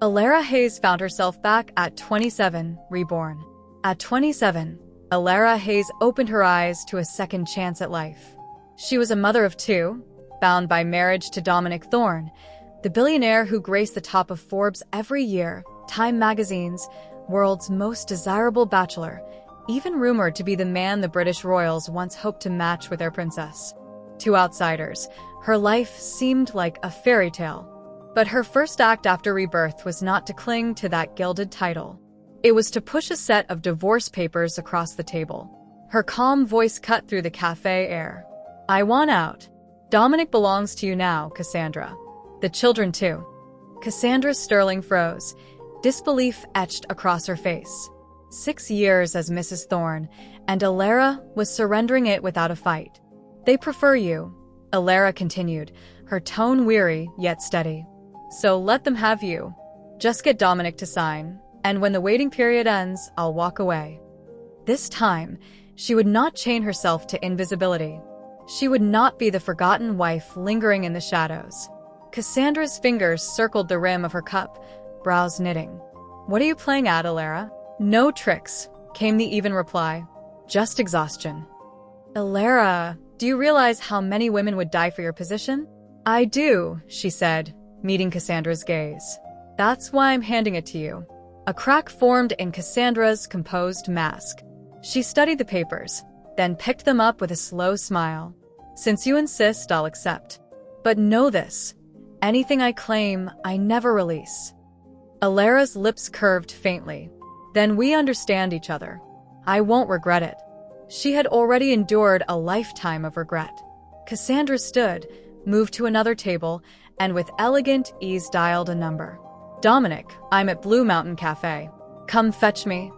Elara Hayes found herself back at 27, reborn. At 27, Elara Hayes opened her eyes to a second chance at life. She was a mother of two, bound by marriage to Dominic Thorne, the billionaire who graced the top of Forbes every year, Time magazine's world's most desirable bachelor, even rumored to be the man the British royals once hoped to match with their princess. To outsiders, her life seemed like a fairy tale. But her first act after rebirth was not to cling to that gilded title. It was to push a set of divorce papers across the table. Her calm voice cut through the cafe air. "I want out. Dominic belongs to you now, Cassandra. The children too." Cassandra Sterling froze, disbelief etched across her face. 6 years as Mrs. Thorne, and Elara was surrendering it without a fight. "They prefer you," Elara continued, her tone weary yet steady. "So let them have you. Just get Dominic to sign, and when the waiting period ends, I'll walk away." This time, she would not chain herself to invisibility. She would not be the forgotten wife lingering in the shadows. Cassandra's fingers circled the rim of her cup, brows knitting. "What are you playing at, Elara?" "No tricks," came the even reply. "Just exhaustion." "Elara, do you realize how many women would die for your position?" "I do," she said, meeting Cassandra's gaze. "That's why I'm handing it to you." A crack formed in Cassandra's composed mask. She studied the papers, then picked them up with a slow smile. "Since you insist, I'll accept. But know this, anything I claim, I never release." Elara's lips curved faintly. "Then we understand each other. I won't regret it." She had already endured a lifetime of regret. Cassandra stood, moved to another table, and with elegant ease dialed a number. "Dominic, I'm at Blue Mountain Cafe. Come fetch me."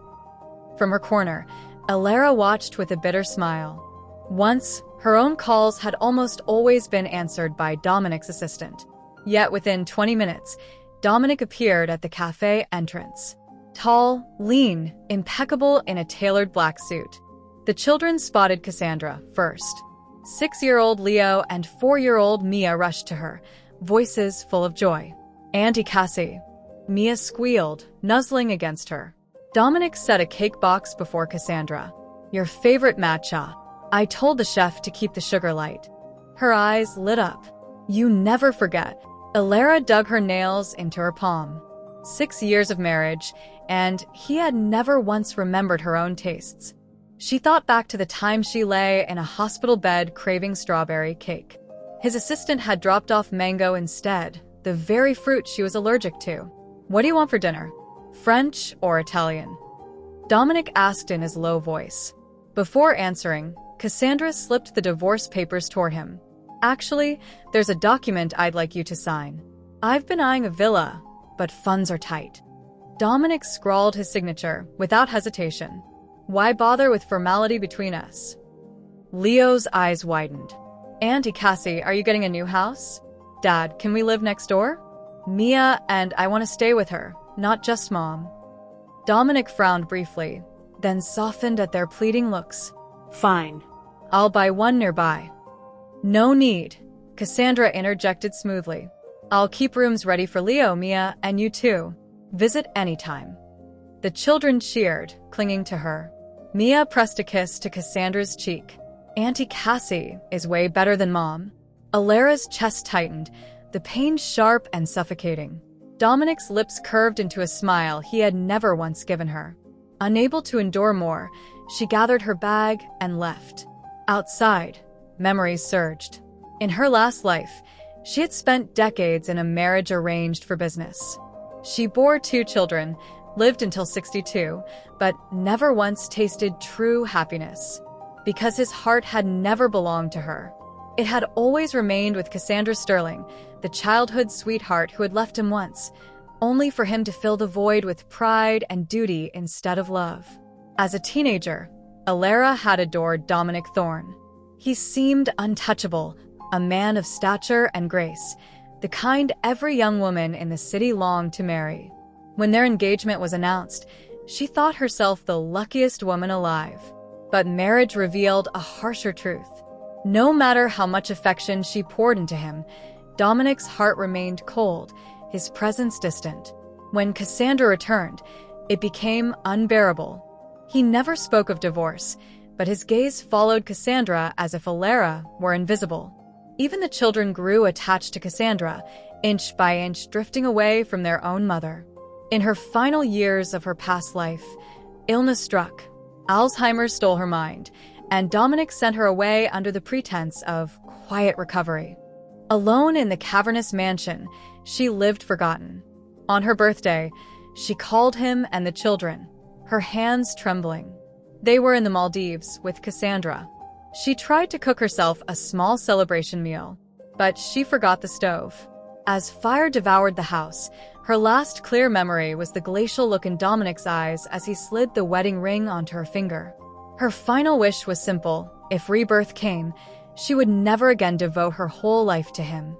From her corner, Elara watched with a bitter smile. Once, her own calls had almost always been answered by Dominic's assistant. Yet within 20 minutes, Dominic appeared at the cafe entrance. Tall, lean, impeccable in a tailored black suit. The children spotted Cassandra first. 6-year-old Leo and 4-year-old Mia rushed to her, voices full of joy. "Auntie Cassie." Mia squealed, nuzzling against her. Dominic set a cake box before Cassandra. "Your favorite matcha. I told the chef to keep the sugar light." Her eyes lit up. "You never forget." Elara dug her nails into her palm. 6 years of marriage, and he had never once remembered her own tastes. She thought back to the time she lay in a hospital bed craving strawberry cake. His assistant had dropped off mango instead, the very fruit she was allergic to. "What do you want for dinner? French or Italian?" Dominic asked in his low voice. Before answering, Cassandra slipped the divorce papers toward him. "Actually, there's a document I'd like you to sign. I've been eyeing a villa, but funds are tight." Dominic scrawled his signature without hesitation. "Why bother with formality between us?" Leo's eyes widened. "Auntie Cassie, are you getting a new house?" "Dad, can we live next door?" "Mia and I want to stay with her, not just Mom." Dominic frowned briefly, then softened at their pleading looks. "Fine. I'll buy one nearby." "No need," Cassandra interjected smoothly. "I'll keep rooms ready for Leo, Mia, and you too. Visit anytime." The children cheered, clinging to her. Mia pressed a kiss to Cassandra's cheek. "Auntie Cassie is way better than Mom." Elara's chest tightened, the pain sharp and suffocating. Dominic's lips curved into a smile he had never once given her. Unable to endure more, she gathered her bag and left. Outside, memories surged. In her last life, she had spent decades in a marriage arranged for business. She bore 2 children, lived until 62, but never once tasted true happiness. Because his heart had never belonged to her. It had always remained with Cassandra Sterling, the childhood sweetheart who had left him once, only for him to fill the void with pride and duty instead of love. As a teenager, Elara had adored Dominic Thorne. He seemed untouchable, a man of stature and grace, the kind every young woman in the city longed to marry. When their engagement was announced, she thought herself the luckiest woman alive. But marriage revealed a harsher truth. No matter how much affection she poured into him, Dominic's heart remained cold, his presence distant. When Cassandra returned, it became unbearable. He never spoke of divorce, but his gaze followed Cassandra as if Elara were invisible. Even the children grew attached to Cassandra, inch by inch drifting away from their own mother. In her final years of her past life, illness struck. Alzheimer's stole her mind, and Dominic sent her away under the pretense of quiet recovery. Alone in the cavernous mansion, she lived forgotten. On her birthday, she called him and the children, her hands trembling. They were in the Maldives with Cassandra. She tried to cook herself a small celebration meal, but she forgot the stove. As fire devoured the house, her last clear memory was the glacial look in Dominic's eyes as he slid the wedding ring onto her finger. Her final wish was simple. If rebirth came, she would never again devote her whole life to him.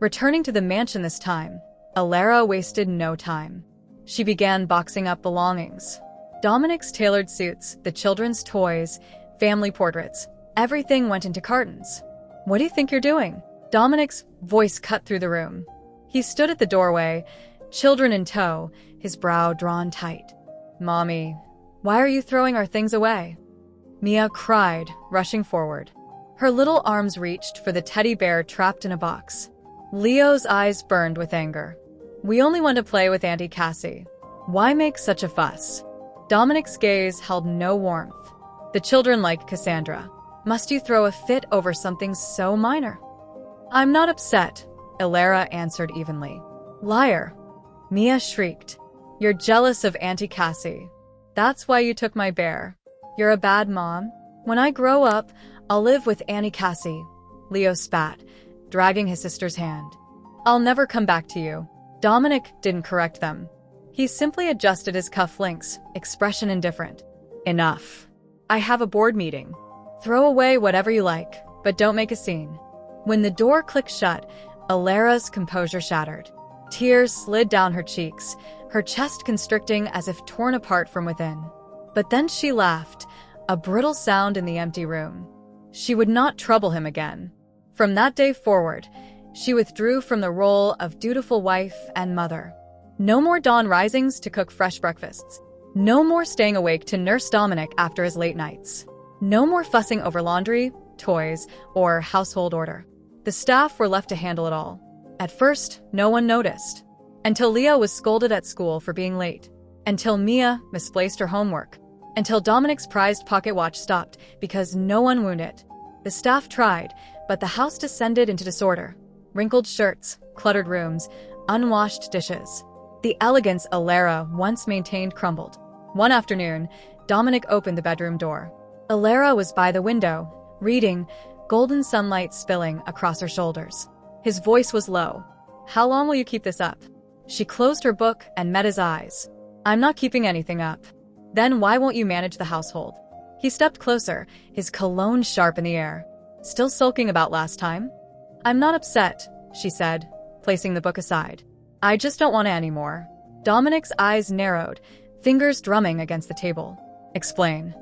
Returning to the mansion this time, Elara wasted no time. She began boxing up belongings. Dominic's tailored suits, the children's toys, family portraits, everything went into cartons. "What do you think you're doing?" Dominic's voice cut through the room. He stood at the doorway, children in tow, his brow drawn tight. "Mommy, why are you throwing our things away?" Mia cried, rushing forward. Her little arms reached for the teddy bear trapped in a box. Leo's eyes burned with anger. "We only want to play with Auntie Cassie. Why make such a fuss?" Dominic's gaze held no warmth. The children liked Cassandra. Must you throw a fit over something so minor? "I'm not upset," Elara answered evenly. "Liar." Mia shrieked. "You're jealous of Auntie Cassie. That's why you took my bear. You're a bad mom. When I grow up, I'll live with Auntie Cassie." Leo spat, dragging his sister's hand. "I'll never come back to you." Dominic didn't correct them. He simply adjusted his cufflinks, expression indifferent. "Enough. I have a board meeting. Throw away whatever you like, but don't make a scene." When the door clicked shut, Elara's composure shattered. Tears slid down her cheeks, her chest constricting as if torn apart from within. But then she laughed, a brittle sound in the empty room. She would not trouble him again. From that day forward, she withdrew from the role of dutiful wife and mother. No more dawn risings to cook fresh breakfasts. No more staying awake to nurse Dominic after his late nights. No more fussing over laundry, toys, or household order. The staff were left to handle it all. At first, no one noticed. Until Leo was scolded at school for being late. Until Mia misplaced her homework. Until Dominic's prized pocket watch stopped because no one wound it. The staff tried, but the house descended into disorder. Wrinkled shirts, cluttered rooms, unwashed dishes. The elegance Elara once maintained crumbled. One afternoon, Dominic opened the bedroom door. Elara was by the window, reading, golden sunlight spilling across her shoulders. His voice was low. "How long will you keep this up?" She closed her book and met his eyes. "I'm not keeping anything up." "Then why won't you manage the household?" He stepped closer, his cologne sharp in the air. "Still sulking about last time?" "I'm not upset," she said, placing the book aside. "I just don't want it anymore." Dominic's eyes narrowed, fingers drumming against the table. "Explain."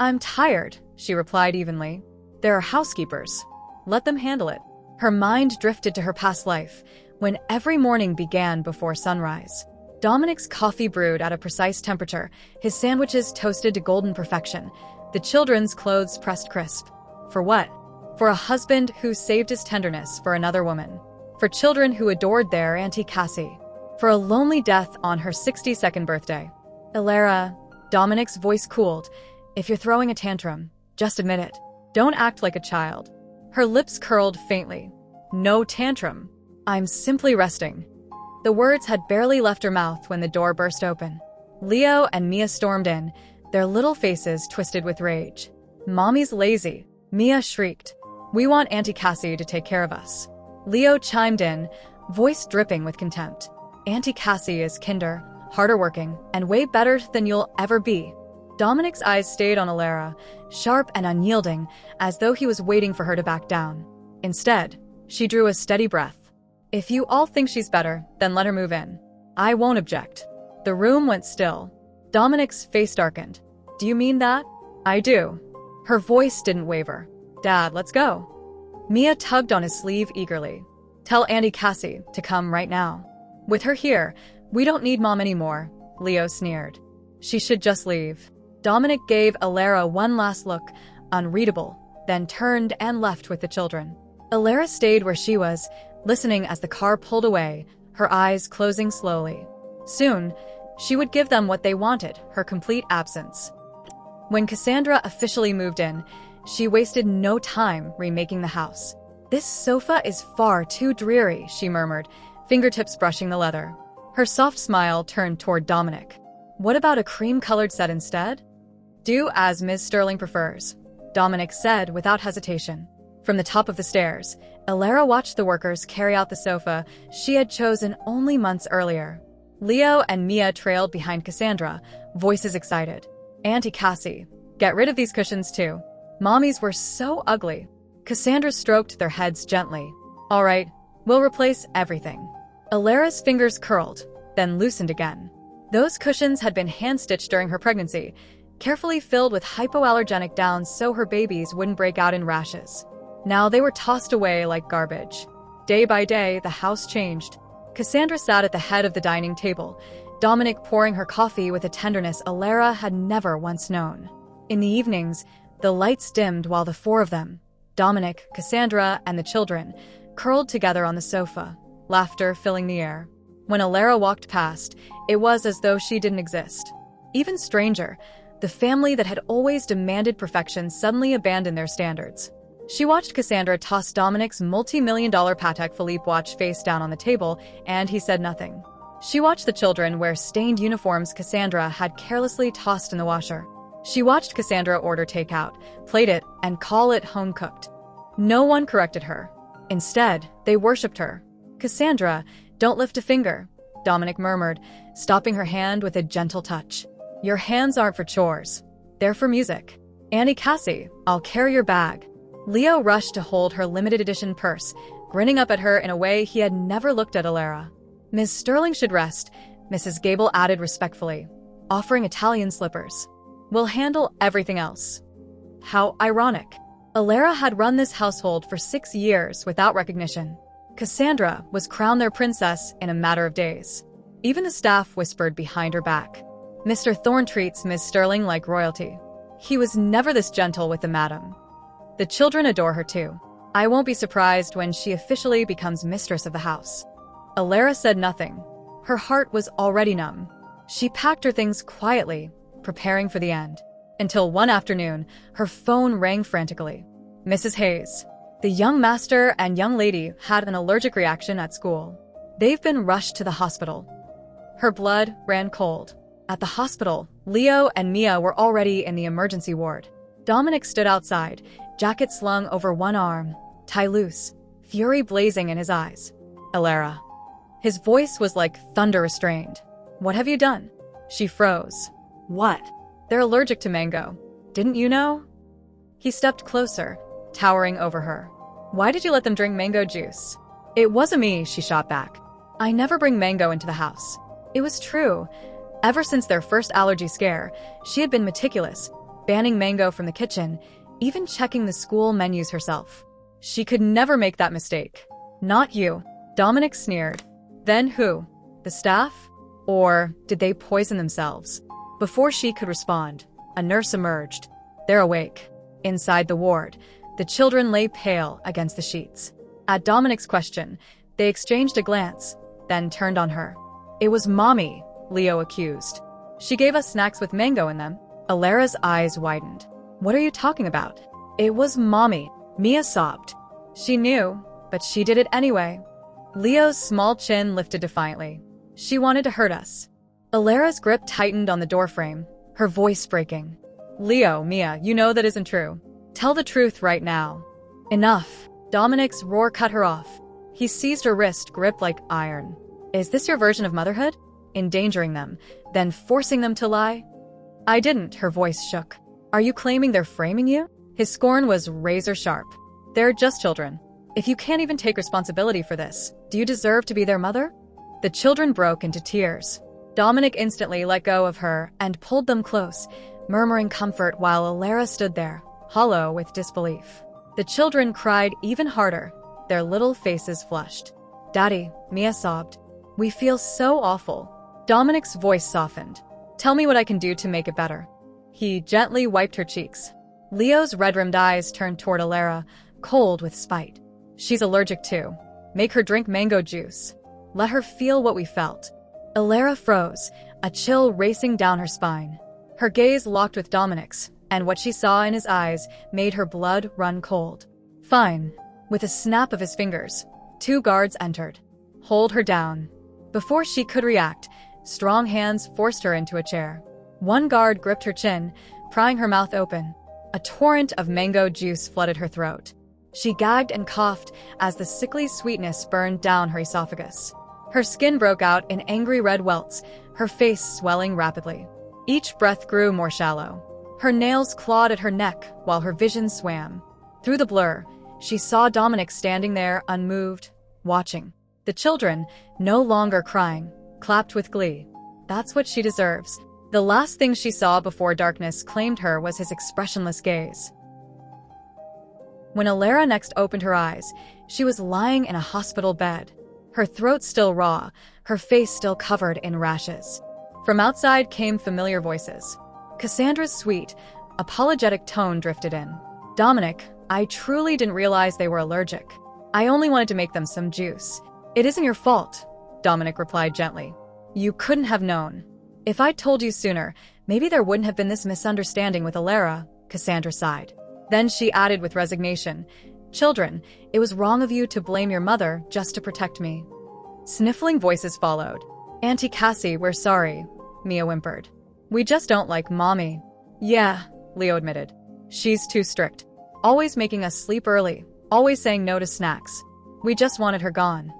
"I'm tired," she replied evenly. "There are housekeepers. Let them handle it." Her mind drifted to her past life, when every morning began before sunrise. Dominic's coffee brewed at a precise temperature, his sandwiches toasted to golden perfection, the children's clothes pressed crisp. For what? For a husband who saved his tenderness for another woman. For children who adored their Auntie Cassie. For a lonely death on her 62nd birthday. "Elara," Dominic's voice cooled, "if you're throwing a tantrum, just admit it. Don't act like a child." Her lips curled faintly. "No tantrum. I'm simply resting." The words had barely left her mouth when the door burst open. Leo and Mia stormed in, their little faces twisted with rage. "Mommy's lazy," Mia shrieked. "We want Auntie Cassie to take care of us." Leo chimed in, voice dripping with contempt. "Auntie Cassie is kinder, harder working, and way better than you'll ever be." Dominic's eyes stayed on Elara, sharp and unyielding, as though he was waiting for her to back down. Instead, she drew a steady breath. "If you all think she's better, then let her move in. I won't object." The room went still. Dominic's face darkened. "Do you mean that?" "I do." Her voice didn't waver. "Dad, let's go." Mia tugged on his sleeve eagerly. "Tell Auntie Cassie to come right now. With her here, We don't need Mom anymore, Leo sneered. She should just leave. Dominic gave Elara one last look, unreadable, then turned and left with the children. Elara stayed where she was, listening as the car pulled away, her eyes closing slowly. Soon, she would give them what they wanted, her complete absence. When Cassandra officially moved in, she wasted no time remaking the house. "This sofa is far too dreary," she murmured, fingertips brushing the leather. Her soft smile turned toward Dominic. "What about a cream-colored set instead?" "Do as Miss Sterling prefers," Dominic said without hesitation. From the top of the stairs, Elara watched the workers carry out the sofa she had chosen only months earlier. Leo and Mia trailed behind Cassandra, voices excited. "Auntie Cassie, get rid of these cushions too. Mommies were so ugly." Cassandra stroked their heads gently. "All right, we'll replace everything." Elara's fingers curled, then loosened again. Those cushions had been hand-stitched during her pregnancy, carefully filled with hypoallergenic downs so her babies wouldn't break out in rashes. Now they were tossed away like garbage. Day by day, the house changed. Cassandra sat at the head of the dining table, Dominic pouring her coffee with a tenderness Elara had never once known. In the evenings, the lights dimmed while the four of them, Dominic, Cassandra, and the children, curled together on the sofa, laughter filling the air. When Elara walked past, it was as though she didn't exist. Even stranger, the family that had always demanded perfection suddenly abandoned their standards. She watched Cassandra toss Dominic's multi-million-dollar Patek Philippe watch face down on the table, and he said nothing. She watched the children wear stained uniforms Cassandra had carelessly tossed in the washer. She watched Cassandra order takeout, plate it, and call it home-cooked. No one corrected her. Instead, they worshipped her. "Cassandra, don't lift a finger," Dominic murmured, stopping her hand with a gentle touch. "Your hands aren't for chores. They're for music." "Auntie Cassie, I'll carry your bag." Leo rushed to hold her limited edition purse, grinning up at her in a way he had never looked at Elara. "Miss Sterling should rest," Mrs. Gable added respectfully, offering Italian slippers. "We'll handle everything else." How ironic. Elara had run this household for 6 years without recognition. Cassandra was crowned their princess in a matter of days. Even the staff whispered behind her back. "Mr. Thorne treats Miss Sterling like royalty. He was never this gentle with the madam." The children adore her too. "I won't be surprised when she officially becomes mistress of the house." Elara said nothing. Her heart was already numb. She packed her things quietly, preparing for the end. Until one afternoon, her phone rang frantically. "Mrs. Hayes, the young master and young lady had an allergic reaction at school. They've been rushed to the hospital." Her blood ran cold. At the hospital, Leo and Mia were already in the emergency ward. Dominic stood outside, jacket slung over one arm, tie loose, fury blazing in his eyes. "Elara." His voice was like thunder restrained. "What have you done?" She froze. "What?" "They're allergic to mango. Didn't you know?" He stepped closer, towering over her. "Why did you let them drink mango juice?" "It wasn't me," she shot back. "I never bring mango into the house." It was true. Ever since their first allergy scare, she had been meticulous, banning mango from the kitchen, even checking the school menus herself. She could never make that mistake. "Not you," Dominic sneered. "Then who? The staff? Or did they poison themselves?" Before she could respond, a nurse emerged. "They're awake." Inside the ward, the children lay pale against the sheets. At Dominic's question, they exchanged a glance, then turned on her. "It was Mommy," Leo accused. "She gave us snacks with mango in them." Elara's eyes widened. "What are you talking about?" "It was Mommy," Mia sobbed. "She knew, but she did it anyway." Leo's small chin lifted defiantly. "She wanted to hurt us." Elara's grip tightened on the doorframe, her voice breaking. "Leo, Mia, you know that isn't true. Tell the truth right now." "Enough." Dominic's roar cut her off. He seized her wrist, gripped like iron. "Is this your version of motherhood? Endangering them, then forcing them to lie?" "I didn't," her voice shook. "Are you claiming they're framing you?" His scorn was razor sharp. "They're just children. If you can't even take responsibility for this, do you deserve to be their mother?" The children broke into tears. Dominic instantly let go of her and pulled them close, murmuring comfort while Elara stood there, hollow with disbelief. The children cried even harder, their little faces flushed. "Daddy," Mia sobbed. "We feel so awful." Dominic's voice softened. Tell me what I can do to make it better. He gently wiped her cheeks. Leo's red-rimmed eyes turned toward Elara, cold with spite. She's allergic too. Make her drink mango juice. Let her feel what we felt. Elara froze, a chill racing down her spine. Her gaze locked with Dominic's, and what she saw in his eyes made her blood run cold. Fine. With a snap of his fingers, 2 guards entered. Hold her down. Before she could react, strong hands forced her into a chair. One guard gripped her chin, prying her mouth open. A torrent of mango juice flooded her throat. She gagged and coughed as the sickly sweetness burned down her esophagus. Her skin broke out in angry red welts, her face swelling rapidly. Each breath grew more shallow. Her nails clawed at her neck while her vision swam. Through the blur, she saw Dominic standing there unmoved, watching. The children, no longer crying, clapped with glee. That's what she deserves. The last thing she saw before darkness claimed her was his expressionless gaze. When Elara next opened her eyes, she was lying in a hospital bed. Her throat still raw, her face still covered in rashes. From outside came familiar voices. Cassandra's sweet, apologetic tone drifted in. Dominic, I truly didn't realize they were allergic. I only wanted to make them some juice. It isn't your fault, Dominic replied gently. You couldn't have known. If I'd told you sooner, maybe there wouldn't have been this misunderstanding with Elara, Cassandra sighed. Then she added with resignation, Children, it was wrong of you to blame your mother just to protect me. Sniffling voices followed. Auntie Cassie, we're sorry, Mia whimpered. We just don't like Mommy. Yeah, Leo admitted. She's too strict. Always making us sleep early, always saying no to snacks. We just wanted her gone.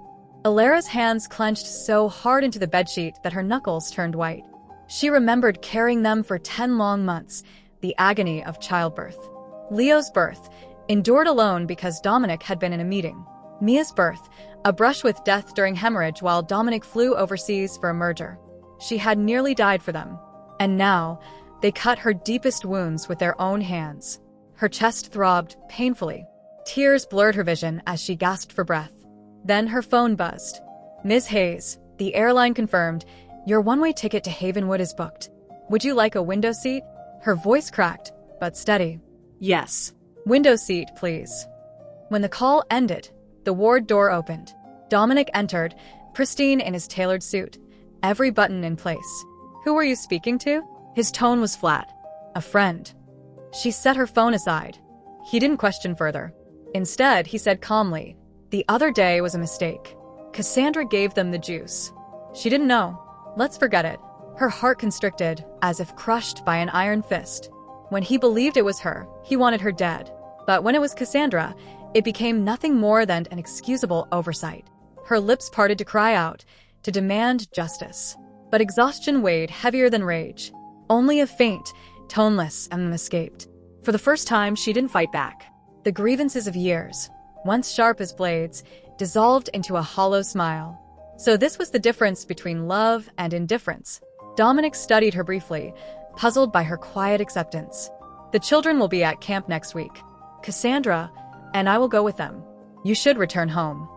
Elara's hands clenched so hard into the bedsheet that her knuckles turned white. She remembered carrying them for 10 long months, the agony of childbirth. Leo's birth, endured alone because Dominic had been in a meeting. Mia's birth, a brush with death during hemorrhage while Dominic flew overseas for a merger. She had nearly died for them. And now, they cut her deepest wounds with their own hands. Her chest throbbed painfully. Tears blurred her vision as she gasped for breath. Then her phone buzzed. Ms. Hayes, the airline confirmed, your one-way ticket to Havenwood is booked. Would you like a window seat? Her voice cracked, but steady. Yes. Window seat, please. When the call ended, the ward door opened. Dominic entered, pristine in his tailored suit, every button in place. Who were you speaking to? His tone was flat. A friend. She set her phone aside. He didn't question further. Instead, he said calmly, the other day was a mistake. Cassandra gave them the juice. She didn't know. Let's forget it. Her heart constricted, as if crushed by an iron fist. When he believed it was her, he wanted her dead. But when it was Cassandra, it became nothing more than an excusable oversight. Her lips parted to cry out, to demand justice. But exhaustion weighed heavier than rage. Only a faint, toneless escaped. For the first time, she didn't fight back. The grievances of years, once sharp as blades, dissolved into a hollow smile. So this was the difference between love and indifference. Dominic studied her briefly, puzzled by her quiet acceptance. The children will be at camp next week. Cassandra and I will go with them. You should return home.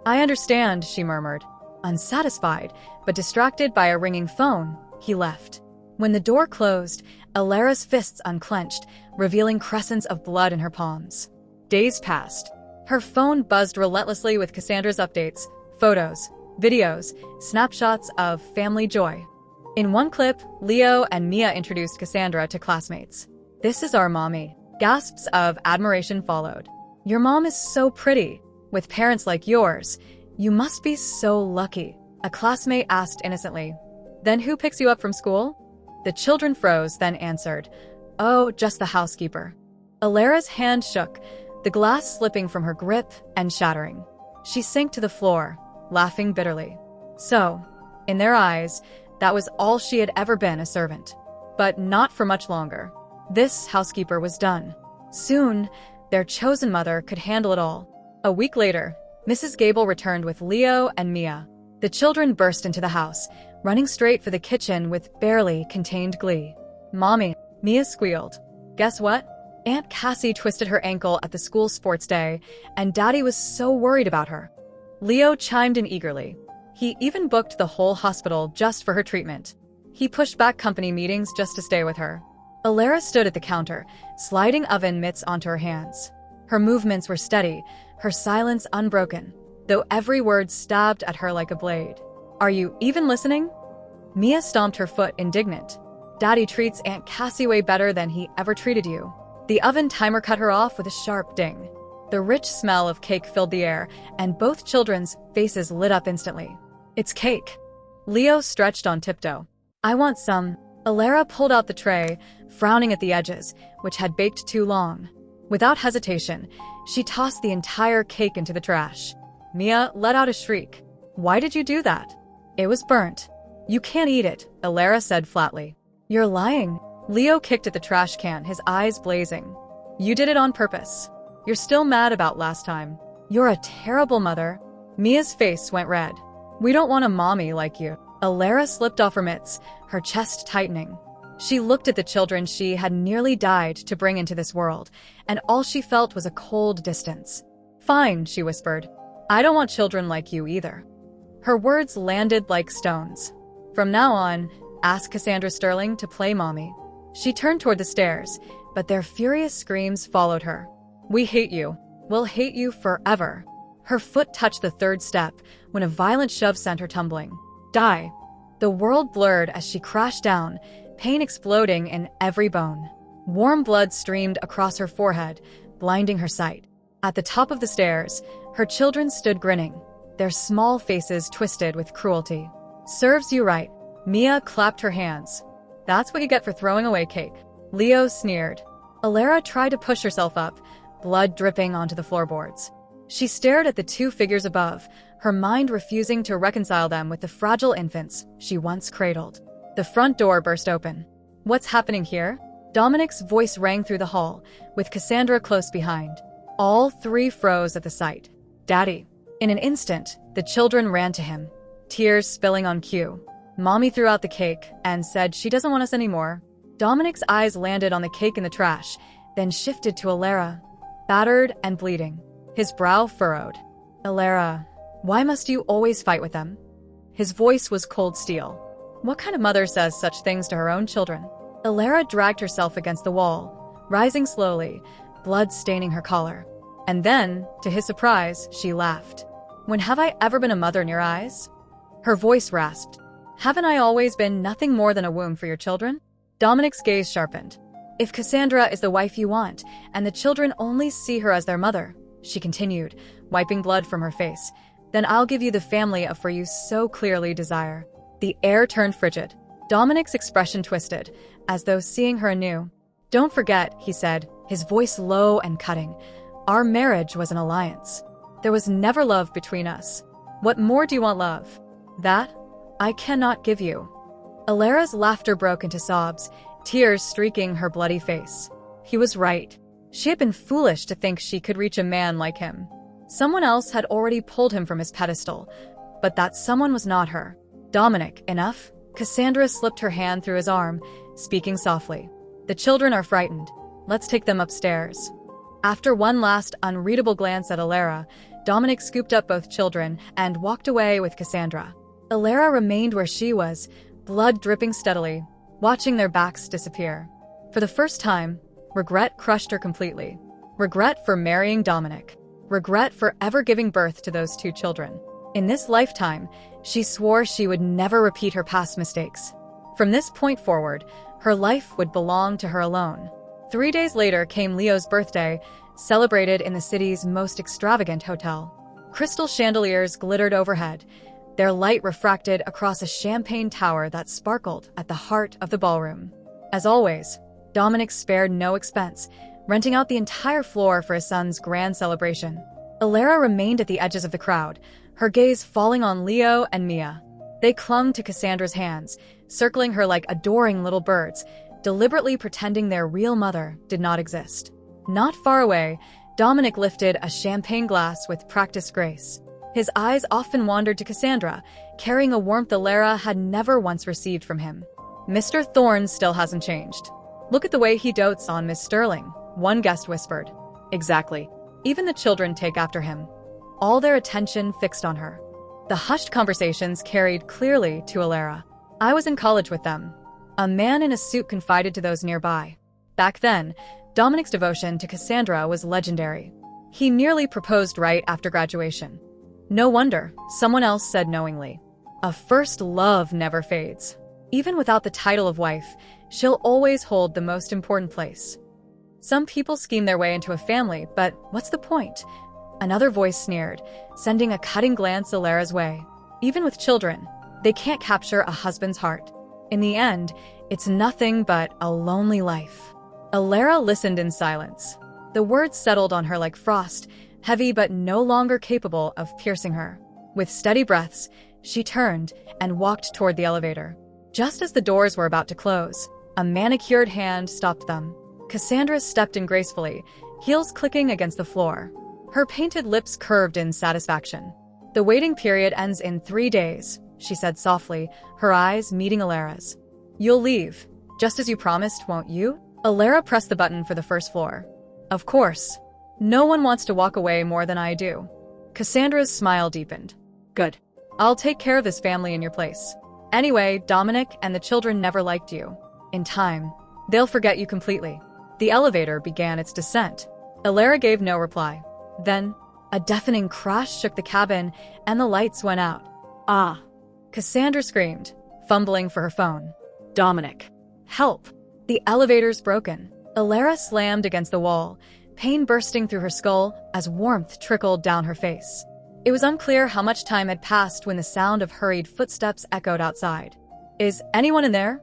I understand, she murmured. Unsatisfied, but distracted by a ringing phone, he left. When the door closed, Elara's fists unclenched, revealing crescents of blood in her palms. Days passed. Her phone buzzed relentlessly with Cassandra's updates, photos, videos, snapshots of family joy. In one clip, Leo and Mia introduced Cassandra to classmates. This is our mommy. Gasps of admiration followed. Your mom is so pretty. With parents like yours, you must be so lucky, a classmate asked innocently. Then who picks you up from school? The children froze, then answered, Oh, just the housekeeper. Elara's hand shook, the glass slipping from her grip and shattering. She sank to the floor, laughing bitterly. So, in their eyes, that was all she had ever been, a servant. But not for much longer. This housekeeper was done. Soon, their chosen mother could handle it all. A week later, Mrs. Gable returned with Leo and Mia. The children burst into the house, running straight for the kitchen with barely contained glee. Mommy, Mia squealed. Guess what? Aunt Cassie twisted her ankle at the school sports day, and Daddy was so worried about her. Leo chimed in eagerly. He even booked the whole hospital just for her treatment. He pushed back company meetings just to stay with her. Elara stood at the counter, sliding oven mitts onto her hands. Her movements were steady, her silence unbroken, though every word stabbed at her like a blade. "Are you even listening?" Mia stomped her foot, indignant. "Daddy treats Aunt Cassie way better than he ever treated you." The oven timer cut her off with a sharp ding. The rich smell of cake filled the air, and both children's faces lit up instantly. "It's cake." Leo stretched on tiptoe. "I want some." Elara pulled out the tray, frowning at the edges, which had baked too long. Without hesitation, she tossed the entire cake into the trash. Mia let out a shriek. "Why did you do that?" "It was burnt." "You can't eat it," Elara said flatly. "You're lying." Leo kicked at the trash can, his eyes blazing. "You did it on purpose. You're still mad about last time. You're a terrible mother." Mia's face went red. "We don't want a mommy like you." Elara slipped off her mitts, her chest tightening. She looked at the children she had nearly died to bring into this world, and all she felt was a cold distance. "Fine," she whispered. "I don't want children like you either." Her words landed like stones. "From now on, ask Cassandra Sterling to play mommy." She turned toward the stairs, but their furious screams followed her. "We hate you. We'll hate you forever." Her foot touched the third step when a violent shove sent her tumbling. "Die." The world blurred as she crashed down, pain exploding in every bone. Warm blood streamed across her forehead, blinding her sight. At the top of the stairs, her children stood grinning, their small faces twisted with cruelty. "Serves you right." Mia clapped her hands. "That's what you get for throwing away cake." Leo sneered. Elara tried to push herself up, blood dripping onto the floorboards. She stared at the two figures above, her mind refusing to reconcile them with the fragile infants she once cradled. The front door burst open. "What's happening here?" Dominic's voice rang through the hall, with Cassandra close behind. All three froze at the sight. "Daddy." In an instant, the children ran to him, tears spilling on cue. Mommy threw out the cake and said she doesn't want us anymore. Dominic's eyes landed on the cake in the trash, then shifted to Elara, battered and bleeding. His brow furrowed. "Elara, why must you always fight with them?" His voice was cold steel. What kind of mother says such things to her own children? Elara dragged herself against the wall, rising slowly, blood staining her collar. And then, to his surprise, she laughed. "When have I ever been a mother in your eyes?" Her voice rasped. "Haven't I always been nothing more than a womb for your children?" Dominic's gaze sharpened. "If Cassandra is the wife you want, and the children only see her as their mother," she continued, wiping blood from her face, "then I'll give you the family of for you so clearly desire." The air turned frigid. Dominic's expression twisted, as though seeing her anew. "Don't forget," he said, his voice low and cutting, "our marriage was an alliance. There was never love between us. What more do you want, love? That I cannot give you." Elara's laughter broke into sobs, tears streaking her bloody face. He was right. She had been foolish to think she could reach a man like him. Someone else had already pulled him from his pedestal, but that someone was not her. "Dominic, enough?" Cassandra slipped her hand through his arm, speaking softly. "The children are frightened. Let's take them upstairs." After one last unreadable glance at Elara, Dominic scooped up both children and walked away with Cassandra. Elara remained where she was, blood dripping steadily, watching their backs disappear. For the first time, regret crushed her completely. Regret for marrying Dominic. Regret for ever giving birth to those two children. In this lifetime, she swore she would never repeat her past mistakes. From this point forward, her life would belong to her alone. 3 days later came Leo's birthday, celebrated in the city's most extravagant hotel. Crystal chandeliers glittered overhead, their light refracted across a champagne tower that sparkled at the heart of the ballroom. As always, Dominic spared no expense, renting out the entire floor for his son's grand celebration. Elara remained at the edges of the crowd, her gaze falling on Leo and Mia. They clung to Cassandra's hands, circling her like adoring little birds, deliberately pretending their real mother did not exist. Not far away, Dominic lifted a champagne glass with practiced grace. His eyes often wandered to Cassandra, carrying a warmth Elara had never once received from him. "Mr. Thorne still hasn't changed. Look at the way he dotes on Miss Sterling," one guest whispered. "Exactly. Even the children take after him. All their attention fixed on her." The hushed conversations carried clearly to Elara. I was in college with them. A man in a suit confided to those nearby. Back then, Dominic's devotion to Cassandra was legendary. He nearly proposed right after graduation. No wonder, someone else said knowingly. A first love never fades. Even without the title of wife, she'll always hold the most important place. Some people scheme their way into a family, but what's the point? Another voice sneered, sending a cutting glance Elara's way. Even with children, they can't capture a husband's heart. In the end, it's nothing but a lonely life. Elara listened in silence. The words settled on her like frost, heavy but no longer capable of piercing her. With steady breaths, she turned and walked toward the elevator. Just as the doors were about to close, a manicured hand stopped them. Cassandra stepped in gracefully, heels clicking against the floor. Her painted lips curved in satisfaction. The waiting period ends in 3 days, she said softly, her eyes meeting Elara's. You'll leave, just as you promised, won't you? Elara pressed the button for the first floor. Of course. No one wants to walk away more than I do. Cassandra's smile deepened. Good. I'll take care of this family in your place. Anyway, Dominic and the children never liked you. In time, they'll forget you completely. The elevator began its descent. Elara gave no reply. Then, a deafening crash shook the cabin and the lights went out. Ah! Cassandra screamed, fumbling for her phone. Dominic. Help! The elevator's broken. Elara slammed against the wall, pain bursting through her skull as warmth trickled down her face. It was unclear how much time had passed when the sound of hurried footsteps echoed outside. Is anyone in there?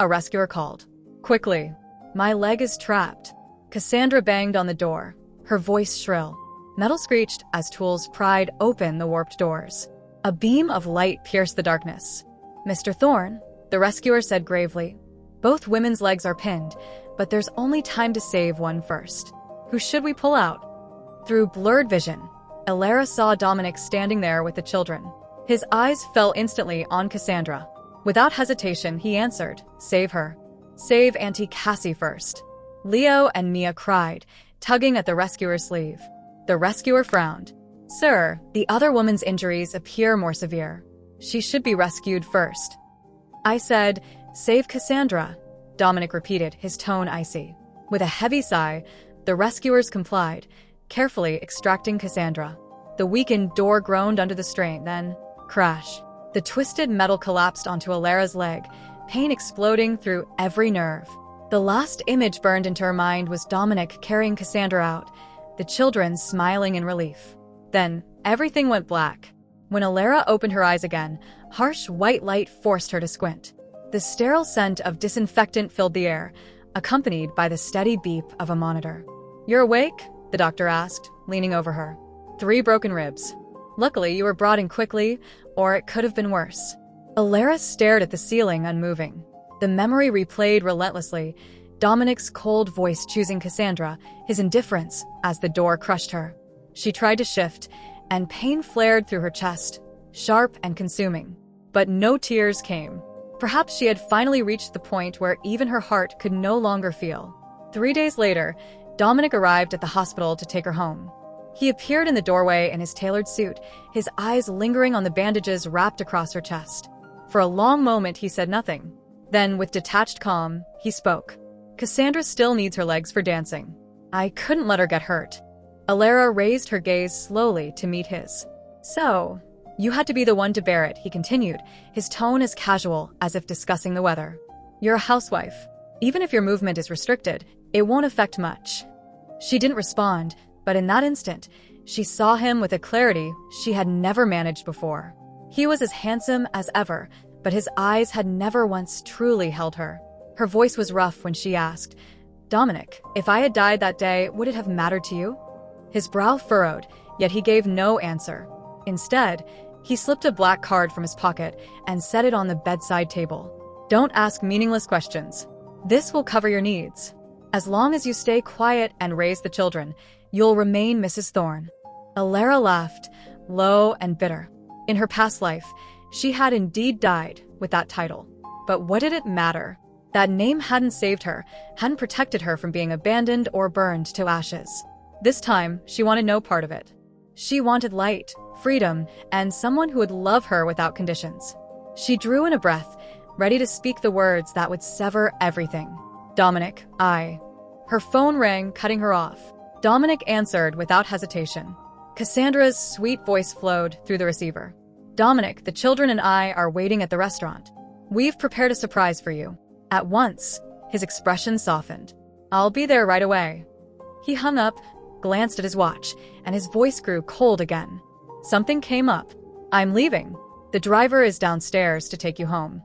A rescuer called. Quickly. My leg is trapped. Cassandra banged on the door, her voice shrill. Metal screeched as tools pried open the warped doors. A beam of light pierced the darkness. Mr. Thorne, the rescuer said gravely. Both women's legs are pinned, but there's only time to save one first. Who should we pull out? Through blurred vision, Elara saw Dominic standing there with the children. His eyes fell instantly on Cassandra. Without hesitation, he answered, Save her. Save Auntie Cassie first. Leo and Mia cried, tugging at the rescuer's sleeve. The rescuer frowned. Sir, the other woman's injuries appear more severe. She should be rescued first. I said, Save Cassandra, Dominic repeated, his tone icy. With a heavy sigh, the rescuers complied, carefully extracting Cassandra. The weakened door groaned under the strain, then, crash. The twisted metal collapsed onto Elara's leg, pain exploding through every nerve. The last image burned into her mind was Dominic carrying Cassandra out, the children smiling in relief. Then, everything went black. When Elara opened her eyes again, harsh white light forced her to squint. The sterile scent of disinfectant filled the air, accompanied by the steady beep of a monitor. You're awake? The doctor asked, leaning over her. 3 broken ribs. Luckily, you were brought in quickly, or it could have been worse. Elara stared at the ceiling, unmoving. The memory replayed relentlessly, Dominic's cold voice choosing Cassandra, his indifference as the door crushed her. She tried to shift, and pain flared through her chest, sharp and consuming. But no tears came. Perhaps she had finally reached the point where even her heart could no longer feel. 3 days later, Dominic arrived at the hospital to take her home. He appeared in the doorway in his tailored suit, his eyes lingering on the bandages wrapped across her chest. For a long moment, he said nothing. Then, with detached calm, he spoke. Cassandra still needs her legs for dancing. I couldn't let her get hurt. Elara raised her gaze slowly to meet his. So, you had to be the one to bear it, he continued, his tone as casual as if discussing the weather. You're a housewife. Even if your movement is restricted, it won't affect much. She didn't respond, but in that instant, she saw him with a clarity she had never managed before. He was as handsome as ever, but his eyes had never once truly held her. Her voice was rough when she asked, Dominic, if I had died that day, would it have mattered to you? His brow furrowed, yet he gave no answer. Instead, he slipped a black card from his pocket and set it on the bedside table. Don't ask meaningless questions. This will cover your needs. As long as you stay quiet and raise the children, you'll remain Mrs. Thorne. Elara laughed, low and bitter. In her past life, she had indeed died with that title. But what did it matter? That name hadn't saved her, hadn't protected her from being abandoned or burned to ashes. This time, she wanted no part of it. She wanted light, freedom, and someone who would love her without conditions. She drew in a breath, ready to speak the words that would sever everything. Dominic, I. Her phone rang, cutting her off. Dominic answered without hesitation. Cassandra's sweet voice flowed through the receiver. Dominic, the children and I are waiting at the restaurant. We've prepared a surprise for you. At once, his expression softened. I'll be there right away. He hung up, glanced at his watch, and his voice grew cold again. Something came up. I'm leaving. The driver is downstairs to take you home.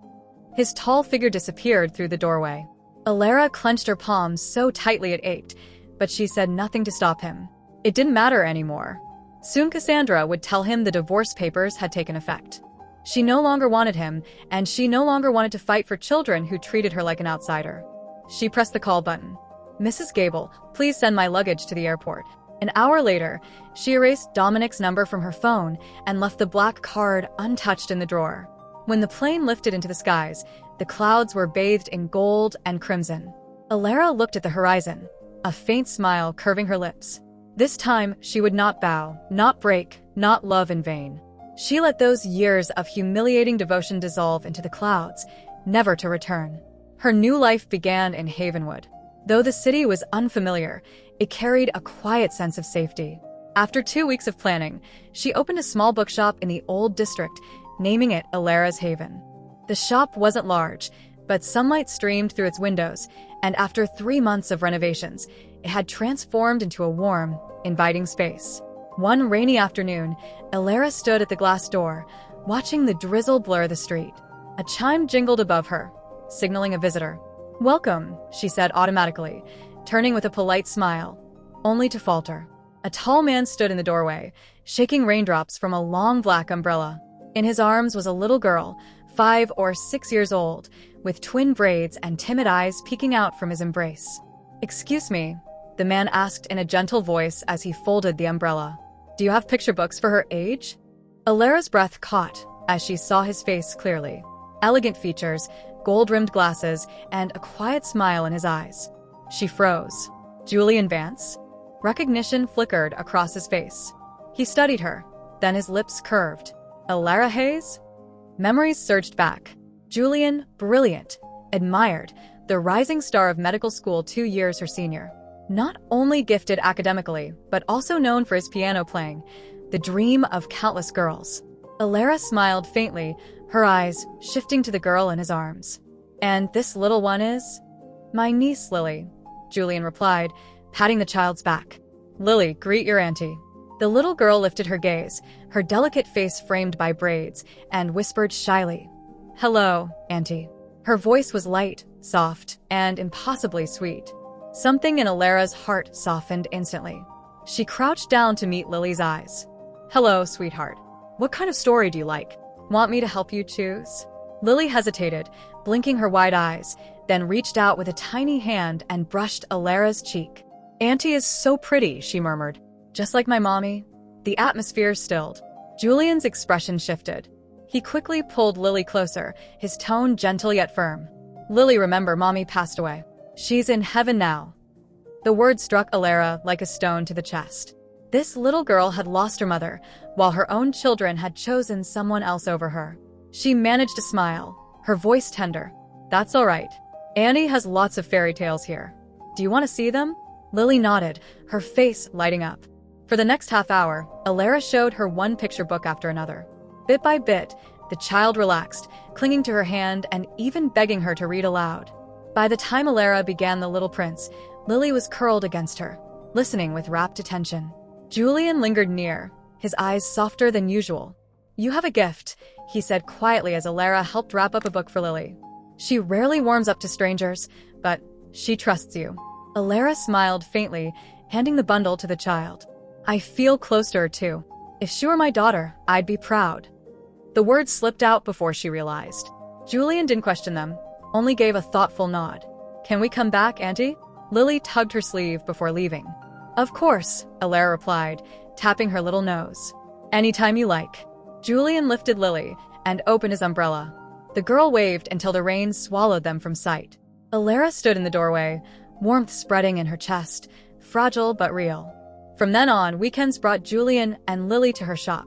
His tall figure disappeared through the doorway. Elara clenched her palms so tightly it ached, but she said nothing to stop him. It didn't matter anymore. Soon Cassandra would tell him the divorce papers had taken effect. She no longer wanted him, and she no longer wanted to fight for children who treated her like an outsider. She pressed the call button. Mrs. Gable, please send my luggage to the airport. An hour later, she erased Dominic's number from her phone and left the black card untouched in the drawer. When the plane lifted into the skies, the clouds were bathed in gold and crimson. Elara looked at the horizon, a faint smile curving her lips. This time, she would not bow, not break, not love in vain. She let those years of humiliating devotion dissolve into the clouds, never to return. Her new life began in Havenwood. Though the city was unfamiliar, it carried a quiet sense of safety. After 2 weeks of planning, she opened a small bookshop in the old district, naming it Elara's Haven. The shop wasn't large, but sunlight streamed through its windows, and after 3 months of renovations, it had transformed into a warm, inviting space. One rainy afternoon, Elara stood at the glass door, watching the drizzle blur the street. A chime jingled above her, signaling a visitor. "Welcome," she said automatically, turning with a polite smile, only to falter. A tall man stood in the doorway, shaking raindrops from a long black umbrella. In his arms was a little girl, 5 or 6 years old, with twin braids and timid eyes peeking out from his embrace. "Excuse me," the man asked in a gentle voice as he folded the umbrella. "Do you have picture books for her age?" Elara's breath caught as she saw his face clearly. Elegant features, gold-rimmed glasses, and a quiet smile in his eyes. She froze. Julian Vance? Recognition flickered across his face. He studied her, then his lips curved. Elara Hayes? Memories surged back. Julian, brilliant, admired, the rising star of medical school 2 years her senior. Not only gifted academically, but also known for his piano playing, the dream of countless girls. Elara smiled faintly, her eyes shifting to the girl in his arms. "And this little one is?" "My niece, Lily," Julian replied, patting the child's back. "Lily, greet your auntie." The little girl lifted her gaze, her delicate face framed by braids, and whispered shyly, "Hello, auntie." Her voice was light, soft, and impossibly sweet. Something in Elara's heart softened instantly. She crouched down to meet Lily's eyes. "Hello, sweetheart. What kind of story do you like? Want me to help you choose?" Lily hesitated, blinking her wide eyes, then reached out with a tiny hand and brushed Elara's cheek. "Auntie is so pretty," she murmured. "Just like my mommy." The atmosphere stilled. Julian's expression shifted. He quickly pulled Lily closer, his tone gentle yet firm. "Lily, remember, mommy passed away. She's in heaven now." The word struck Elara like a stone to the chest. This little girl had lost her mother, while her own children had chosen someone else over her. She managed to smile, her voice tender. "That's all right. Annie has lots of fairy tales here. Do you want to see them?" Lily nodded, her face lighting up. For the next half hour, Elara showed her one picture book after another. Bit by bit, the child relaxed, clinging to her hand and even begging her to read aloud. By the time Elara began The Little Prince, Lily was curled against her, listening with rapt attention. Julian lingered near, his eyes softer than usual. "You have a gift," he said quietly as Elara helped wrap up a book for Lily. "She rarely warms up to strangers, but she trusts you." Elara smiled faintly, handing the bundle to the child. "I feel close to her too. If she were my daughter, I'd be proud." The words slipped out before she realized. Julian didn't question them, only gave a thoughtful nod. "Can we come back, Auntie?" Lily tugged her sleeve before leaving. "Of course," Elara replied, tapping her little nose. "Anytime you like." Julian lifted Lily and opened his umbrella. The girl waved until the rain swallowed them from sight. Elara stood in the doorway, warmth spreading in her chest, fragile but real. From then on, weekends brought Julian and Lily to her shop.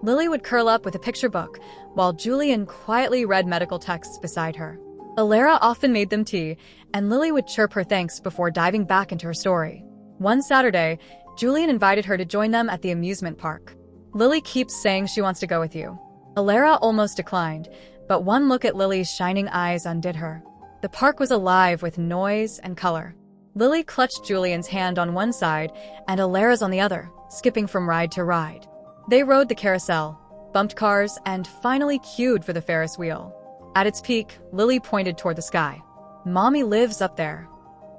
Lily would curl up with a picture book, while Julian quietly read medical texts beside her. Elara often made them tea, and Lily would chirp her thanks before diving back into her story. One Saturday, Julian invited her to join them at the amusement park. Lily keeps saying she wants to go with you. Elara almost declined, but one look at Lily's shining eyes undid her. The park was alive with noise and color. Lily clutched Julian's hand on one side and Elara's on the other, skipping from ride to ride. They rode the carousel, bumped cars, and finally queued for the Ferris wheel. At its peak, Lily pointed toward the sky. "Mommy lives up there."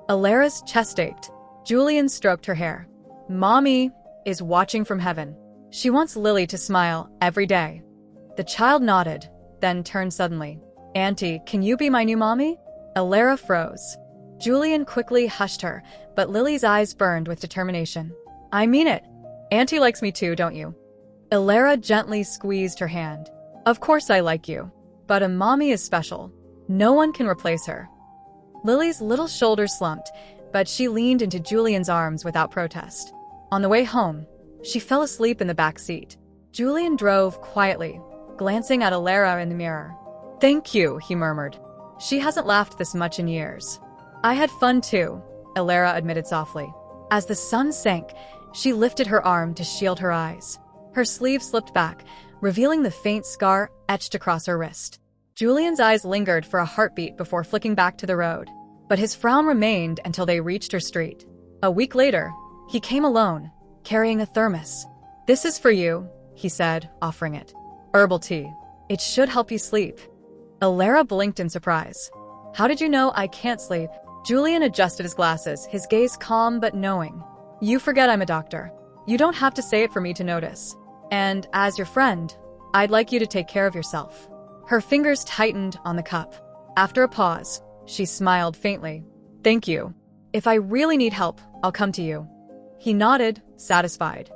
Elara's chest ached. Julian stroked her hair. "Mommy is watching from heaven. She wants Lily to smile every day." The child nodded, then turned suddenly. "Auntie, can you be my new mommy?" Elara froze. Julian quickly hushed her, but Lily's eyes burned with determination. "I mean it. Auntie likes me too, don't you?" Elara gently squeezed her hand. "Of course I like you. But a mommy is special. No one can replace her." Lily's little shoulders slumped, but she leaned into Julian's arms without protest. On the way home, she fell asleep in the back seat. Julian drove quietly, glancing at Elara in the mirror. "Thank you," he murmured. "She hasn't laughed this much in years." "I had fun too," Elara admitted softly. As the sun sank, she lifted her arm to shield her eyes. Her sleeve slipped back, revealing the faint scar etched across her wrist. Julian's eyes lingered for a heartbeat before flicking back to the road, but his frown remained until they reached her street. A week later, he came alone, carrying a thermos. "This is for you," he said, offering it. "Herbal tea. It should help you sleep." Elara blinked in surprise. "How did you know I can't sleep?" Julian adjusted his glasses, his gaze calm but knowing. "You forget I'm a doctor. You don't have to say it for me to notice. And as your friend, I'd like you to take care of yourself." Her fingers tightened on the cup. After a pause, she smiled faintly. "Thank you. If I really need help, I'll come to you." He nodded, satisfied.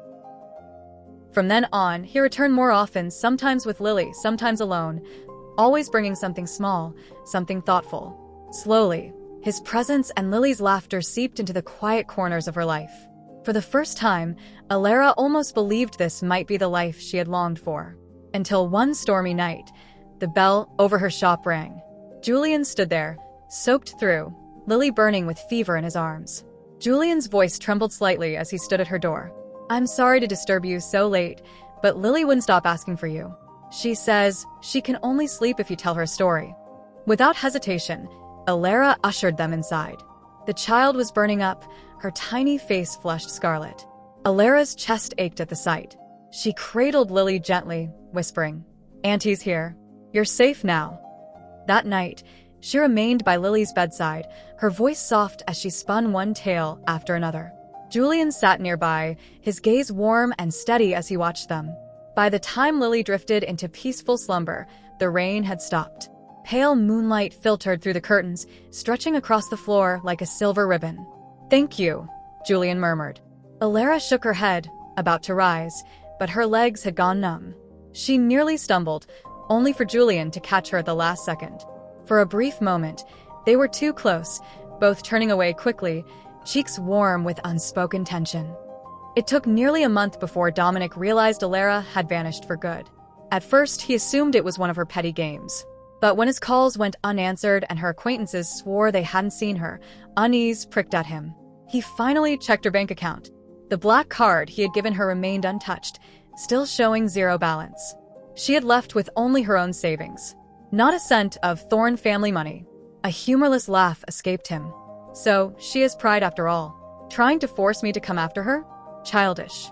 From then on, he returned more often, sometimes with Lily, sometimes alone, always bringing something small, something thoughtful. Slowly, his presence and Lily's laughter seeped into the quiet corners of her life. For the first time, Elara almost believed this might be the life she had longed for. Until one stormy night, the bell over her shop rang. Julian stood there, soaked through, Lily burning with fever in his arms. Julian's voice trembled slightly as he stood at her door. "I'm sorry to disturb you so late, but Lily wouldn't stop asking for you. She says she can only sleep if you tell her a story." Without hesitation, Elara ushered them inside. The child was burning up, her tiny face flushed scarlet. Elara's chest ached at the sight. She cradled Lily gently, whispering, "Auntie's here. You're safe now." That night, she remained by Lily's bedside, her voice soft as she spun one tale after another. Julian sat nearby, his gaze warm and steady as he watched them. By the time Lily drifted into peaceful slumber, the rain had stopped. Pale moonlight filtered through the curtains, stretching across the floor like a silver ribbon. "Thank you," Julian murmured. Elara shook her head, about to rise, but her legs had gone numb. She nearly stumbled, only for Julian to catch her at the last second. For a brief moment, they were too close, both turning away quickly, cheeks warm with unspoken tension. It took nearly a month before Dominic realized Elara had vanished for good. At first, he assumed it was one of her petty games. But when his calls went unanswered and her acquaintances swore they hadn't seen her, unease pricked at him. He finally checked her bank account. The black card he had given her remained untouched, still showing zero balance. She had left with only her own savings. Not a cent of Thorne family money. A humorless laugh escaped him. "So, she has pride after all. Trying to force me to come after her? Childish."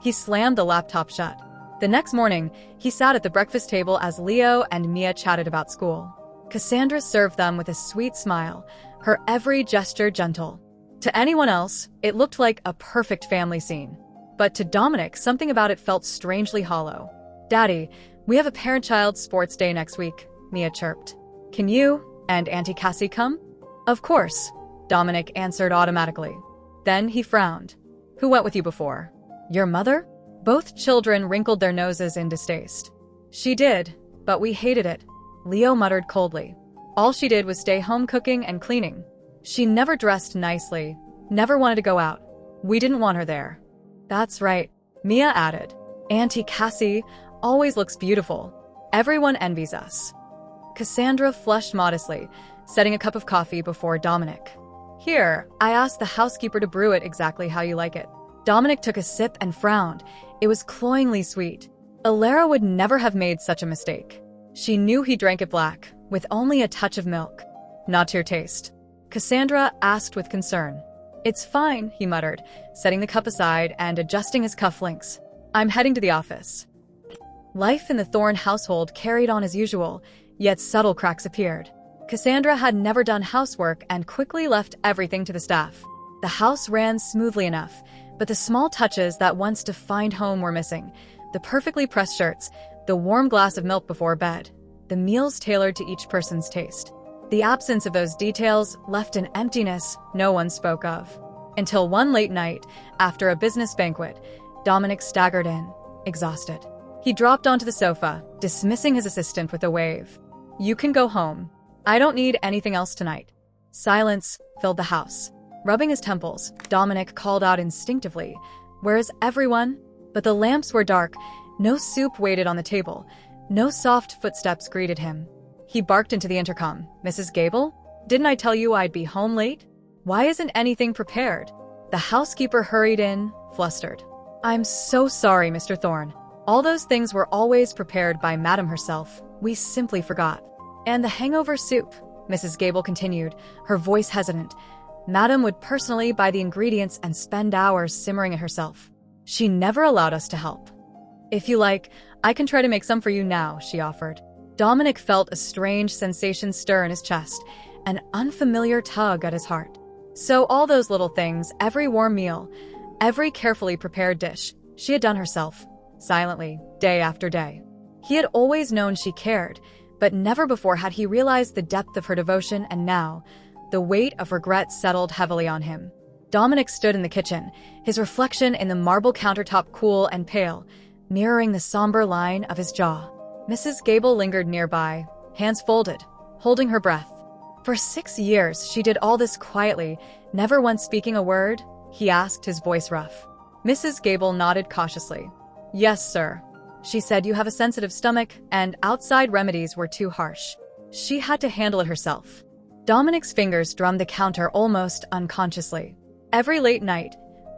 He slammed the laptop shut. The next morning, he sat at the breakfast table as Leo and Mia chatted about school. Cassandra served them with a sweet smile, her every gesture gentle. To anyone else, it looked like a perfect family scene. But to Dominic, something about it felt strangely hollow. "Daddy, we have a parent-child sports day next week," Mia chirped. "Can you and Auntie Cassie come?" "Of course," Dominic answered automatically. Then he frowned. "Who went with you before? Your mother?" Both children wrinkled their noses in distaste. "She did, but we hated it," Leo muttered coldly. "All she did was stay home cooking and cleaning. She never dressed nicely, never wanted to go out. We didn't want her there." "That's right," Mia added. "Auntie Cassie always looks beautiful. Everyone envies us." Cassandra flushed modestly, setting a cup of coffee before Dominic. "Here, I asked the housekeeper to brew it exactly how you like it." Dominic took a sip and frowned. It was cloyingly sweet. Elara would never have made such a mistake. She knew he drank it black, with only a touch of milk. "Not to your taste?" Cassandra asked with concern. "It's fine," he muttered, setting the cup aside and adjusting his cufflinks. "I'm heading to the office." Life in the Thorne household carried on as usual, yet subtle cracks appeared. Cassandra had never done housework and quickly left everything to the staff. The house ran smoothly enough, but the small touches that once defined home were missing. The perfectly pressed shirts, the warm glass of milk before bed, the meals tailored to each person's taste. The absence of those details left an emptiness no one spoke of. Until one late night, after a business banquet, Dominic staggered in, exhausted. He dropped onto the sofa, dismissing his assistant with a wave. "You can go home. I don't need anything else tonight." Silence filled the house. Rubbing his temples, Dominic called out instinctively, "Where is everyone?" But the lamps were dark, no soup waited on the table, no soft footsteps greeted him. He barked into the intercom. "Mrs. Gable? Didn't I tell you I'd be home late? Why isn't anything prepared?" The housekeeper hurried in, flustered. "I'm so sorry, Mr. Thorne. All those things were always prepared by Madam herself. We simply forgot." "And the hangover soup," Mrs. Gable continued, her voice hesitant. "Madam would personally buy the ingredients and spend hours simmering it herself. She never allowed us to help." "If you like, I can try to make some for you now," she offered. Dominic felt a strange sensation stir in his chest, an unfamiliar tug at his heart. So all those little things, every warm meal, every carefully prepared dish, she had done herself, silently, day after day. He had always known she cared, but never before had he realized the depth of her devotion, and now, the weight of regret settled heavily on him. Dominic stood in the kitchen, his reflection in the marble countertop cool and pale, mirroring the somber line of his jaw. Mrs. Gable lingered nearby, hands folded, holding her breath. "For 6 years, she did all this quietly, never once speaking a word?" he asked, his voice rough. Mrs. Gable nodded cautiously. "Yes, sir. She said you have a sensitive stomach, and outside remedies were too harsh. She had to handle it herself." Dominic's fingers drummed the counter almost unconsciously. Every late night,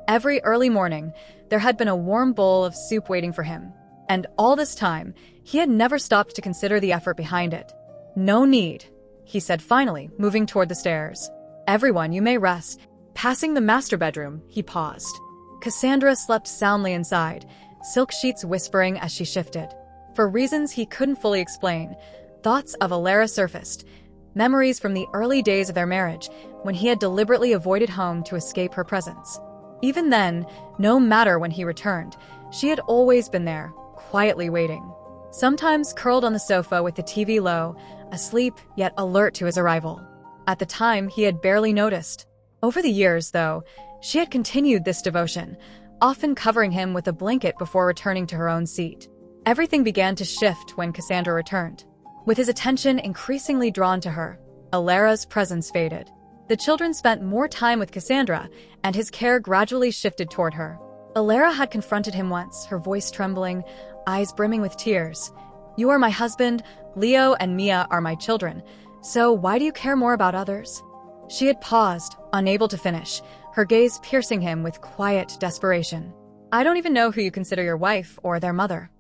every early morning, there had been a warm bowl of soup waiting for him. And all this time, he had never stopped to consider the effort behind it. "No need," he said finally, moving toward the stairs. "Everyone, you may rest." Passing the master bedroom, he paused. Cassandra slept soundly inside, silk sheets whispering as she shifted. For reasons he couldn't fully explain, thoughts of Elara surfaced, memories from the early days of their marriage, when he had deliberately avoided home to escape her presence. Even then, no matter when he returned, she had always been there, quietly waiting. Sometimes curled on the sofa with the TV low, asleep yet alert to his arrival. At the time, he had barely noticed. Over the years, though, she had continued this devotion, often covering him with a blanket before returning to her own seat. Everything began to shift when Cassandra returned. With his attention increasingly drawn to her, Elara's presence faded. The children spent more time with Cassandra, and his care gradually shifted toward her. Elara had confronted him once, her voice trembling, eyes brimming with tears. "You are my husband, Leo and Mia are my children, so why do you care more about others?" She had paused, unable to finish, her gaze piercing him with quiet desperation. "I don't even know who you consider your wife or their mother."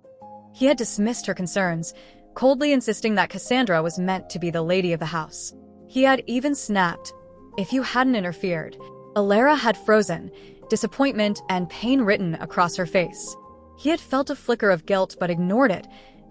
He had dismissed her concerns, coldly insisting that Cassandra was meant to be the lady of the house. He had even snapped, "If you hadn't interfered." Elara had frozen, disappointment and pain written across her face. He had felt a flicker of guilt but ignored it,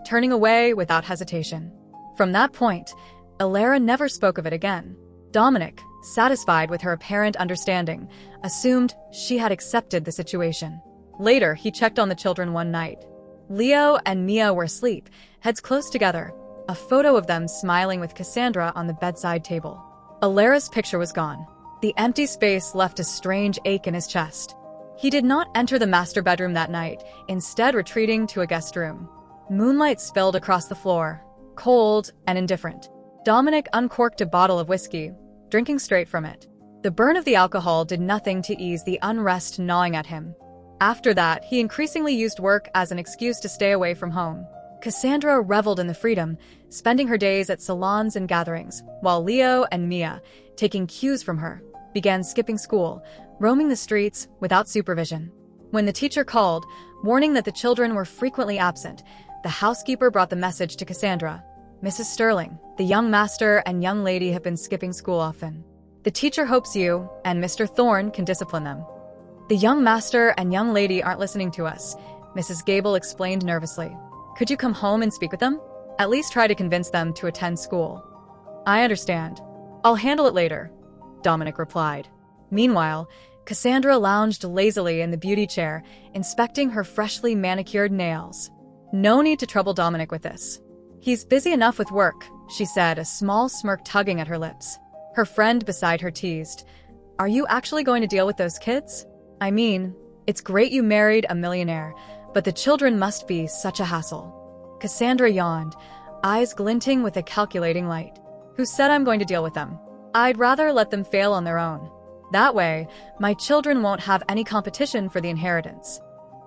turning away without hesitation. From that point, Elara never spoke of it again. Dominic, satisfied with her apparent understanding, assumed she had accepted the situation. Later, he checked on the children one night. Leo and Mia were asleep, heads close together, a photo of them smiling with Cassandra on the bedside table. Elara's picture was gone. The empty space left a strange ache in his chest. He did not enter the master bedroom that night, instead retreating to a guest room. Moonlight spilled across the floor, cold and indifferent. Dominic uncorked a bottle of whiskey, drinking straight from it. The burn of the alcohol did nothing to ease the unrest gnawing at him. After that, he increasingly used work as an excuse to stay away from home. Cassandra reveled in the freedom, spending her days at salons and gatherings, while Leo and Mia, taking cues from her, began skipping school, roaming the streets without supervision. When the teacher called, warning that the children were frequently absent, the housekeeper brought the message to Cassandra. Mrs. Sterling, the young master and young lady have been skipping school often. The teacher hopes you and Mr. Thorne can discipline them. The young master and young lady aren't listening to us, Mrs. Gable explained nervously. Could you come home and speak with them? At least try to convince them to attend school. I understand. I'll handle it later, Dominic replied. Meanwhile, Cassandra lounged lazily in the beauty chair, inspecting her freshly manicured nails. No need to trouble Dominic with this. He's busy enough with work, she said, a small smirk tugging at her lips. Her friend beside her teased. Are you actually going to deal with those kids? I mean, it's great you married a millionaire, but the children must be such a hassle. Cassandra yawned, eyes glinting with a calculating light. Who said I'm going to deal with them? I'd rather let them fail on their own. That way, my children won't have any competition for the inheritance.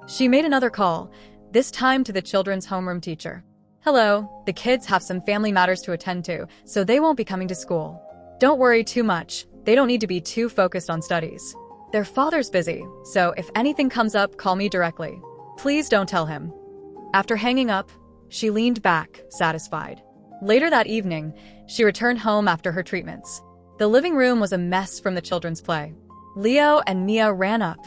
She made another call, this time to the children's homeroom teacher. Hello, the kids have some family matters to attend to, so they won't be coming to school. Don't worry too much, they don't need to be too focused on studies. Their father's busy, so if anything comes up, call me directly. Please don't tell him. After hanging up, she leaned back, satisfied. Later that evening, she returned home after her treatments. The living room was a mess from the children's play. Leo and Mia ran up,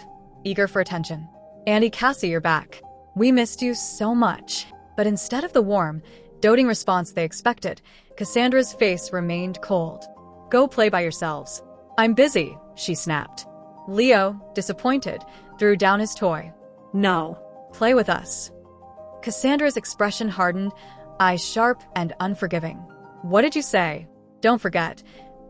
eager for attention. Auntie Cassie, you're back. We missed you so much. But instead of the warm, doting response they expected, Cassandra's face remained cold. Go play by yourselves. I'm busy, she snapped. Leo, disappointed, threw down his toy. No. Play with us. Cassandra's expression hardened, eyes sharp and unforgiving. What did you say? Don't forget,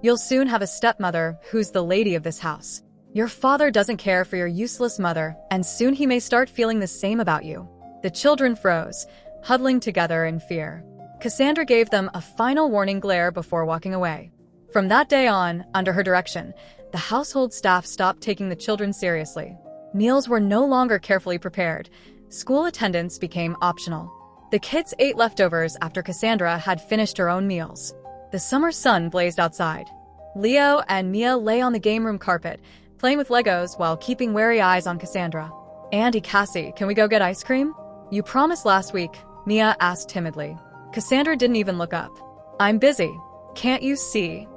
you'll soon have a stepmother who's the lady of this house. Your father doesn't care for your useless mother, and soon he may start feeling the same about you. The children froze, huddling together in fear. Cassandra gave them a final warning glare before walking away. From that day on, under her direction, the household staff stopped taking the children seriously. Meals were no longer carefully prepared. School attendance became optional. The kids ate leftovers after Cassandra had finished her own meals. The summer sun blazed outside. Leo and Mia lay on the game room carpet, playing with Legos while keeping wary eyes on Cassandra. Auntie Cassie, can we go get ice cream? You promised last week, Mia asked timidly. Cassandra didn't even look up. I'm busy. Can't you see?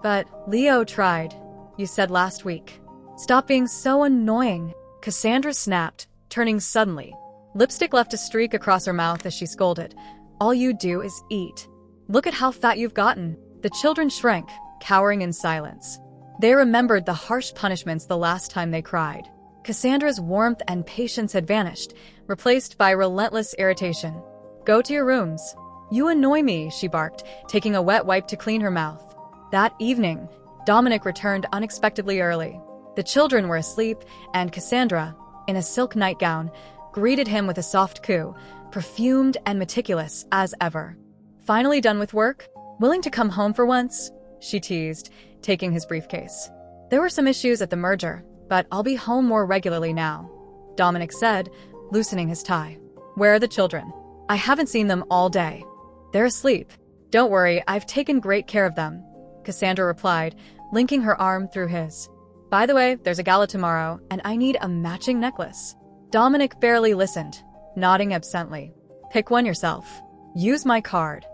But Leo tried. You said last week. Stop being so annoying. Cassandra snapped, turning suddenly. Lipstick left a streak across her mouth as she scolded. All you do is eat. Look at how fat you've gotten. The children shrank, cowering in silence. They remembered the harsh punishments the last time they cried. Cassandra's warmth and patience had vanished, replaced by relentless irritation. Go to your rooms. You annoy me, she barked, taking a wet wipe to clean her mouth. That evening, Dominic returned unexpectedly early. The children were asleep, and Cassandra, in a silk nightgown, greeted him with a soft coo, perfumed and meticulous as ever. Finally done with work? Willing to come home for once? She teased, taking his briefcase. There were some issues at the merger, but I'll be home more regularly now, Dominic said, loosening his tie. Where are the children? I haven't seen them all day. They're asleep. Don't worry, I've taken great care of them, Cassandra replied, linking her arm through his. By the way, there's a gala tomorrow, and I need a matching necklace. Dominic barely listened, nodding absently. Pick one yourself. Use my card.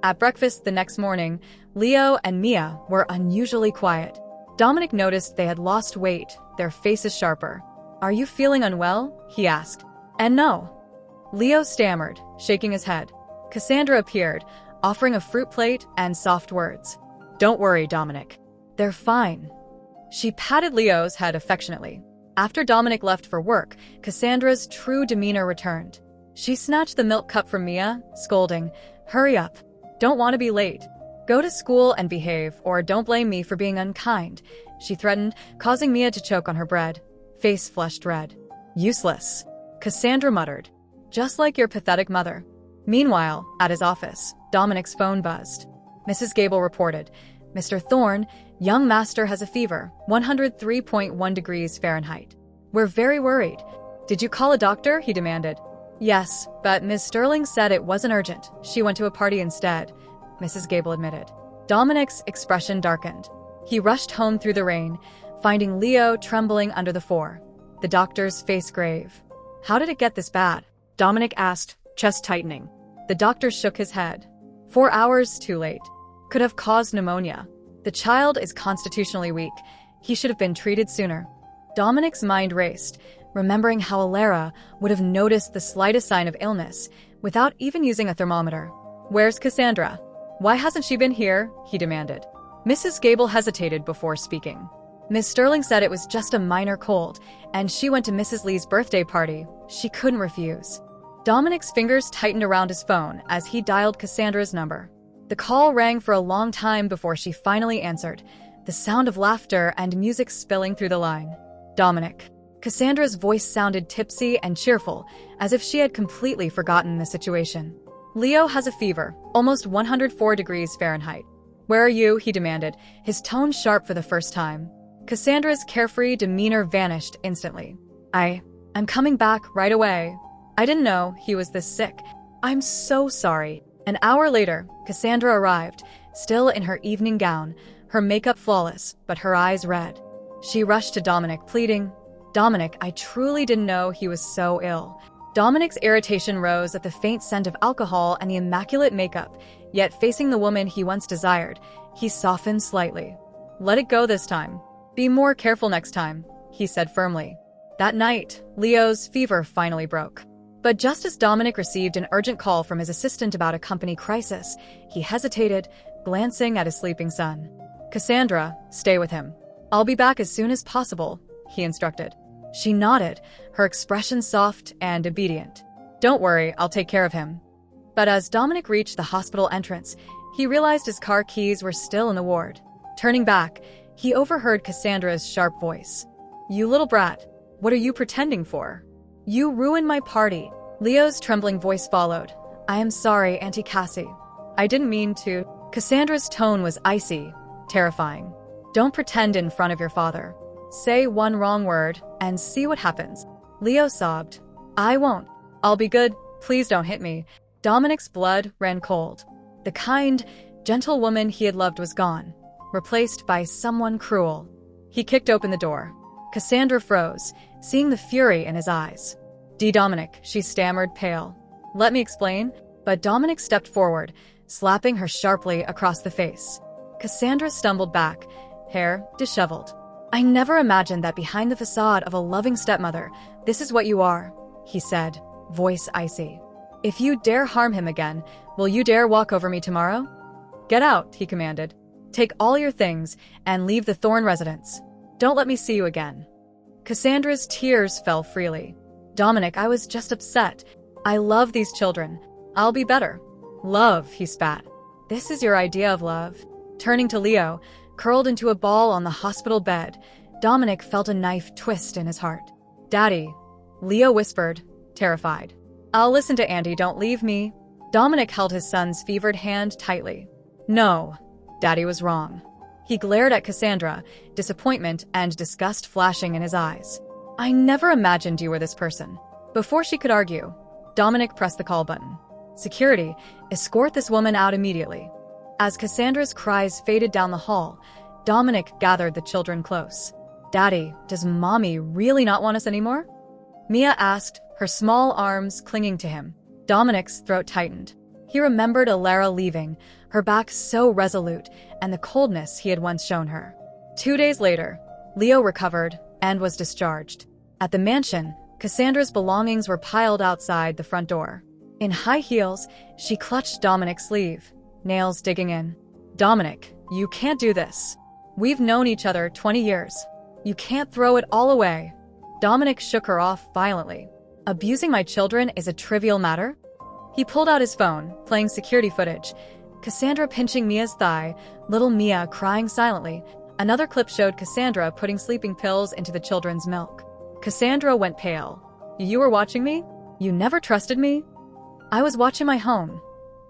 At breakfast the next morning, Leo and Mia were unusually quiet. Dominic noticed they had lost weight, their faces sharper. Are you feeling unwell? He asked. And no. Leo stammered, shaking his head. Cassandra appeared, offering a fruit plate and soft words. Don't worry, Dominic. They're fine. She patted Leo's head affectionately. After Dominic left for work, Cassandra's true demeanor returned. She snatched the milk cup from Mia, scolding, Hurry up. Don't want to be late. Go to school and behave, or don't blame me for being unkind, she threatened, causing Mia to choke on her bread. Face flushed red. Useless. Cassandra muttered. Just like your pathetic mother. Meanwhile, at his office, Dominic's phone buzzed. Mrs. Gable reported, Mr. Thorne, young master has a fever, 103.1 degrees Fahrenheit. We're very worried. Did you call a doctor? He demanded. Yes, but Miss Sterling said it wasn't urgent. She went to a party instead, Mrs. Gable admitted. Dominic's expression darkened. He rushed home through the rain, finding Leo trembling under the floor, the doctor's face grave. How did it get this bad? Dominic asked, chest tightening. The doctor shook his head. 4 hours too late. Could have caused pneumonia. The child is constitutionally weak. He should have been treated sooner. Dominic's mind raced, remembering how Elara would have noticed the slightest sign of illness without even using a thermometer. Where's Cassandra? Why hasn't she been here? He demanded. Mrs. Gable hesitated before speaking. Miss Sterling said it was just a minor cold, and she went to Mrs. Lee's birthday party. She couldn't refuse. Dominic's fingers tightened around his phone as he dialed Cassandra's number. The call rang for a long time before she finally answered, the sound of laughter and music spilling through the line. Dominic. Cassandra's voice sounded tipsy and cheerful, as if she had completely forgotten the situation. Leo has a fever, almost 104 degrees Fahrenheit. Where are you? He demanded, his tone sharp for the first time. Cassandra's carefree demeanor vanished instantly. I'm coming back right away. I didn't know he was this sick. I'm so sorry. An hour later, Cassandra arrived, still in her evening gown, her makeup flawless, but her eyes red. She rushed to Dominic, pleading, Dominic, I truly didn't know he was so ill. Dominic's irritation rose at the faint scent of alcohol and the immaculate makeup, yet facing the woman he once desired, he softened slightly. Let it go this time. Be more careful next time, he said firmly. That night, Leo's fever finally broke. But just as Dominic received an urgent call from his assistant about a company crisis, he hesitated, glancing at his sleeping son. Cassandra, stay with him. I'll be back as soon as possible, he instructed. She nodded, her expression soft and obedient. Don't worry, I'll take care of him. But as Dominic reached the hospital entrance, he realized his car keys were still in the ward. Turning back, he overheard Cassandra's sharp voice. You little brat, what are you pretending for? You ruined my party. Leo's trembling voice followed. I am sorry, Auntie Cassie. I didn't mean to. Cassandra's tone was icy, terrifying. Don't pretend in front of your father. Say one wrong word and see what happens. Leo sobbed. I won't. I'll be good. Please don't hit me. Dominic's blood ran cold. The kind, gentle woman he had loved was gone, replaced by someone cruel. He kicked open the door. Cassandra froze, seeing the fury in his eyes. Dominic, she stammered, pale. Let me explain. But Dominic stepped forward, slapping her sharply across the face. Cassandra stumbled back, hair disheveled. I never imagined that behind the facade of a loving stepmother, this is what you are, he said, voice icy. If you dare harm him again, will you dare walk over me tomorrow? Get out, he commanded. Take all your things and leave the Thorne residence. Don't let me see you again. Cassandra's tears fell freely. Dominic, I was just upset. I love these children. I'll be better. Love, he spat. This is your idea of love? Turning to Leo, curled into a ball on the hospital bed, Dominic felt a knife twist in his heart. Daddy, Leo whispered, terrified. I'll listen to Andy, don't leave me. Dominic held his son's fevered hand tightly. No, Daddy was wrong. He glared at Cassandra, disappointment and disgust flashing in his eyes. I never imagined you were this person. Before she could argue, Dominic pressed the call button. Security, escort this woman out immediately. As Cassandra's cries faded down the hall, Dominic gathered the children close. Daddy, does Mommy really not want us anymore? Mia asked, her small arms clinging to him. Dominic's throat tightened. He remembered Elara leaving, her back so resolute, and the coldness he had once shown her. 2 days later, Leo recovered and was discharged. At the mansion, Cassandra's belongings were piled outside the front door. In high heels, she clutched Dominic's sleeve, nails digging in. Dominic, you can't do this. We've known each other 20 years. You can't throw it all away. Dominic shook her off violently. Abusing my children is a trivial matter? He pulled out his phone, playing security footage. Cassandra pinching Mia's thigh, little Mia crying silently. Another clip showed Cassandra putting sleeping pills into the children's milk. Cassandra went pale. You were watching me? You never trusted me? I was watching my home,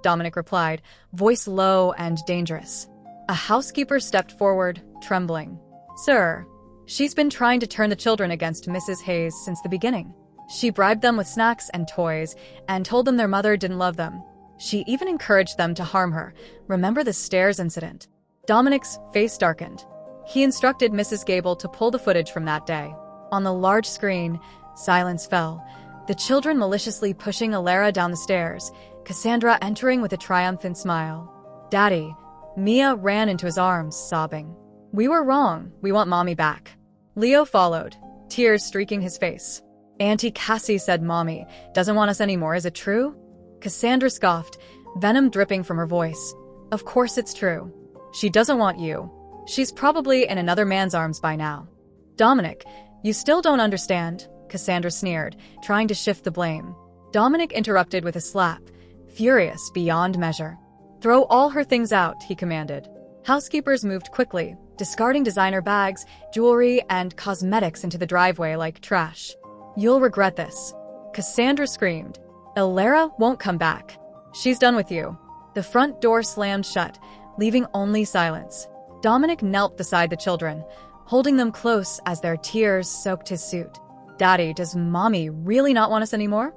Dominic replied, voice low and dangerous. A housekeeper stepped forward, trembling. Sir, she's been trying to turn the children against Mrs. Hayes since the beginning. She bribed them with snacks and toys and told them their mother didn't love them. She even encouraged them to harm her. Remember the stairs incident? Dominic's face darkened. He instructed Mrs. Gable to pull the footage from that day. On the large screen, silence fell. The children maliciously pushing Elara down the stairs, Cassandra entering with a triumphant smile. "Daddy." Mia ran into his arms, sobbing. "We were wrong. We want Mommy back." Leo followed, tears streaking his face. "Auntie Cassie said Mommy doesn't want us anymore, is it true?" Cassandra scoffed, venom dripping from her voice. "Of course it's true. She doesn't want you. She's probably in another man's arms by now." "Dominic, you still don't understand," Cassandra sneered, trying to shift the blame. Dominic interrupted with a slap, furious beyond measure. "Throw all her things out," he commanded. Housekeepers moved quickly, discarding designer bags, jewelry, and cosmetics into the driveway like trash. "You'll regret this," Cassandra screamed. "Elara won't come back. She's done with you." The front door slammed shut, leaving only silence. Dominic knelt beside the children, holding them close as their tears soaked his suit. "Daddy, does Mommy really not want us anymore?"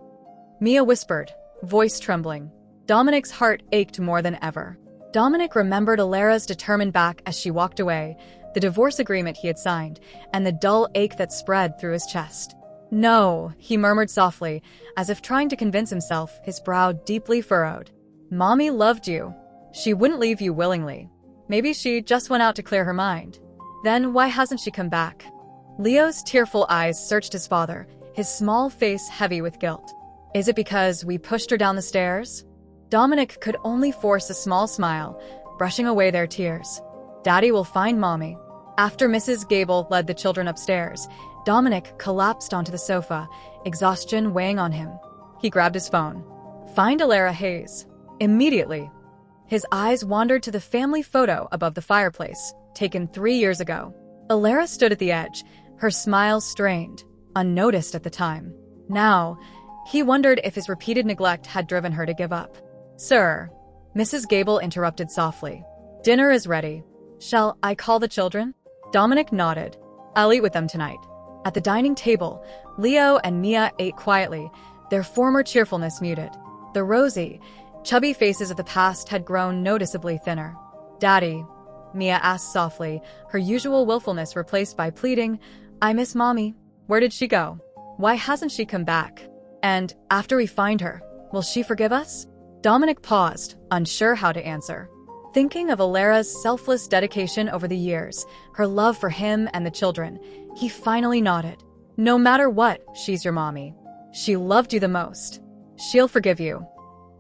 Mia whispered, voice trembling. Dominic's heart ached more than ever. Dominic remembered Elara's determined back as she walked away, the divorce agreement he had signed, and the dull ache that spread through his chest. "No," he murmured softly, as if trying to convince himself, his brow deeply furrowed. "Mommy loved you. She wouldn't leave you willingly. Maybe she just went out to clear her mind. Then why hasn't she come back?" Leo's tearful eyes searched his father, his small face heavy with guilt. "Is it because we pushed her down the stairs?" Dominic could only force a small smile, brushing away their tears. "Daddy will find Mommy." After Mrs. Gable led the children upstairs, Dominic collapsed onto the sofa, exhaustion weighing on him. He grabbed his phone. "Find Elara Hayes. Immediately." His eyes wandered to the family photo above the fireplace, taken 3 years ago. Elara stood at the edge, her smile strained, unnoticed at the time. Now, he wondered if his repeated neglect had driven her to give up. "Sir," Mrs. Gable interrupted softly. "Dinner is ready. Shall I call the children?" Dominic nodded. "I'll eat with them tonight." At the dining table, Leo and Mia ate quietly, their former cheerfulness muted. The rosy, chubby faces of the past had grown noticeably thinner. "Daddy," Mia asked softly, her usual willfulness replaced by pleading, "I miss Mommy. Where did she go? Why hasn't she come back? And after we find her, will she forgive us?" Dominic paused, unsure how to answer. Thinking of Elara's selfless dedication over the years, her love for him and the children, he finally nodded. "No matter what, she's your Mommy. She loved you the most. She'll forgive you."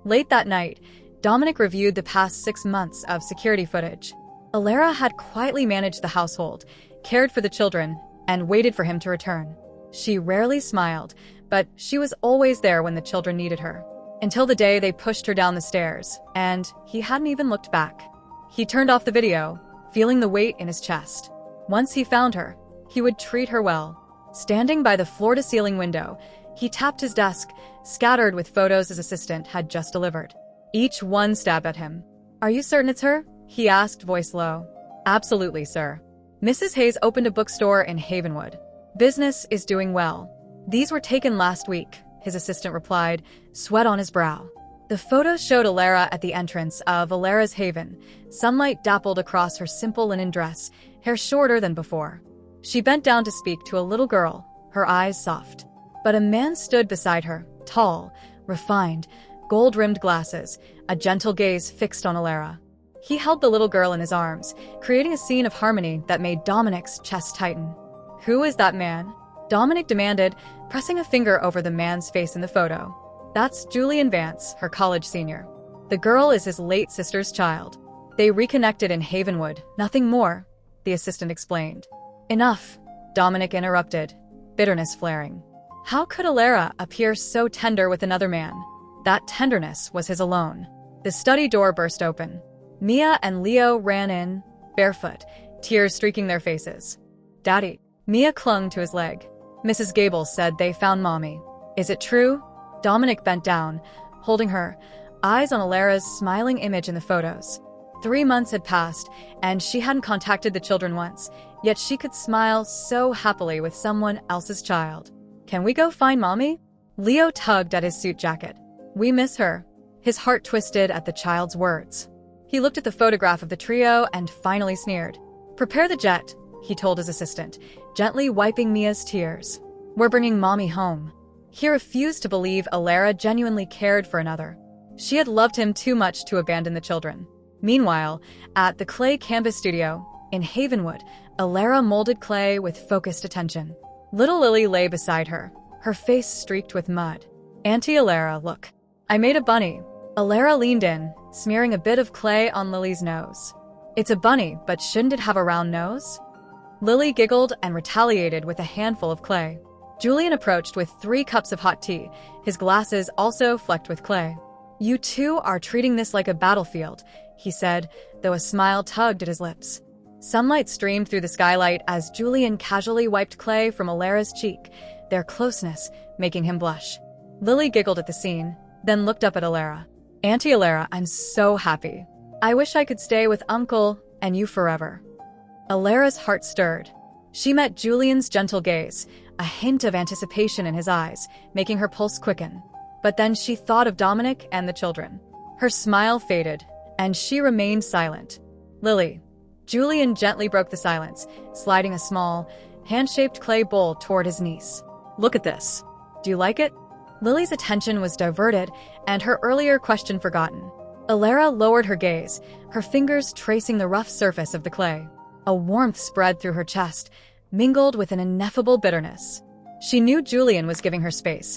Late that night, Dominic reviewed the past 6 months of security footage. Elara had quietly managed the household, cared for the children, and waited for him to return. She rarely smiled, but she was always there when the children needed her. Until the day they pushed her down the stairs, and he hadn't even looked back. He turned off the video, feeling the weight in his chest. Once he found her, he would treat her well. Standing by the floor-to-ceiling window, he tapped his desk, scattered with photos his assistant had just delivered. Each one stabbed at him. "Are you certain it's her?" he asked, voice low. "Absolutely, sir." Mrs. Hayes opened a bookstore in Havenwood. "Business is doing well. These were taken last week," his assistant replied, sweat on his brow. The photos showed Elara at the entrance of Elara's Haven. Sunlight dappled across her simple linen dress, hair shorter than before. She bent down to speak to a little girl, her eyes soft. But a man stood beside her, tall, refined, gold-rimmed glasses, a gentle gaze fixed on Elara. He held the little girl in his arms, creating a scene of harmony that made Dominic's chest tighten. "Who is that man?" Dominic demanded, pressing a finger over the man's face in the photo. "That's Julian Vance, her college senior. The girl is his late sister's child. They reconnected in Havenwood, nothing more," the assistant explained. "Enough," Dominic interrupted, bitterness flaring. How could Elara appear so tender with another man? That tenderness was his alone. The study door burst open. Mia and Leo ran in, barefoot, tears streaking their faces. "Daddy." Mia clung to his leg. "Mrs. Gable said they found Mommy. Is it true?" Dominic bent down, holding her, eyes on Elara's smiling image in the photos. 3 months had passed, and she hadn't contacted the children once, yet she could smile so happily with someone else's child. Can we go find Mommy? Leo tugged at his suit jacket. We miss her. His heart twisted at the child's words. He looked at the photograph of the trio and finally sneered. Prepare the jet, he told his assistant, gently wiping Mia's tears. We're bringing Mommy home. He refused to believe Elara genuinely cared for another. She had loved him too much to abandon the children. Meanwhile, at the clay canvas studio in Havenwood, Elara molded clay with focused attention. Little Lily lay beside her, her face streaked with mud. Auntie Elara, look. I made a bunny. Elara leaned in, smearing a bit of clay on Lily's nose. It's a bunny, but shouldn't it have a round nose? Lily giggled and retaliated with a handful of clay. Julian approached with 3 cups of hot tea, his glasses also flecked with clay. You two are treating this like a battlefield, he said, though a smile tugged at his lips. Sunlight streamed through the skylight as Julian casually wiped clay from Elara's cheek, their closeness making him blush. Lily giggled at the scene, then looked up at Elara. Auntie Elara, I'm so happy. I wish I could stay with Uncle and you forever. Elara's heart stirred. She met Julian's gentle gaze, a hint of anticipation in his eyes, making her pulse quicken. But then she thought of Dominic and the children. Her smile faded, and she remained silent. Lily. Julian gently broke the silence, sliding a small, hand-shaped clay bowl toward his niece. Look at this. Do you like it? Lily's attention was diverted, and her earlier question forgotten. Elara lowered her gaze, her fingers tracing the rough surface of the clay. A warmth spread through her chest, mingled with an ineffable bitterness. She knew Julian was giving her space,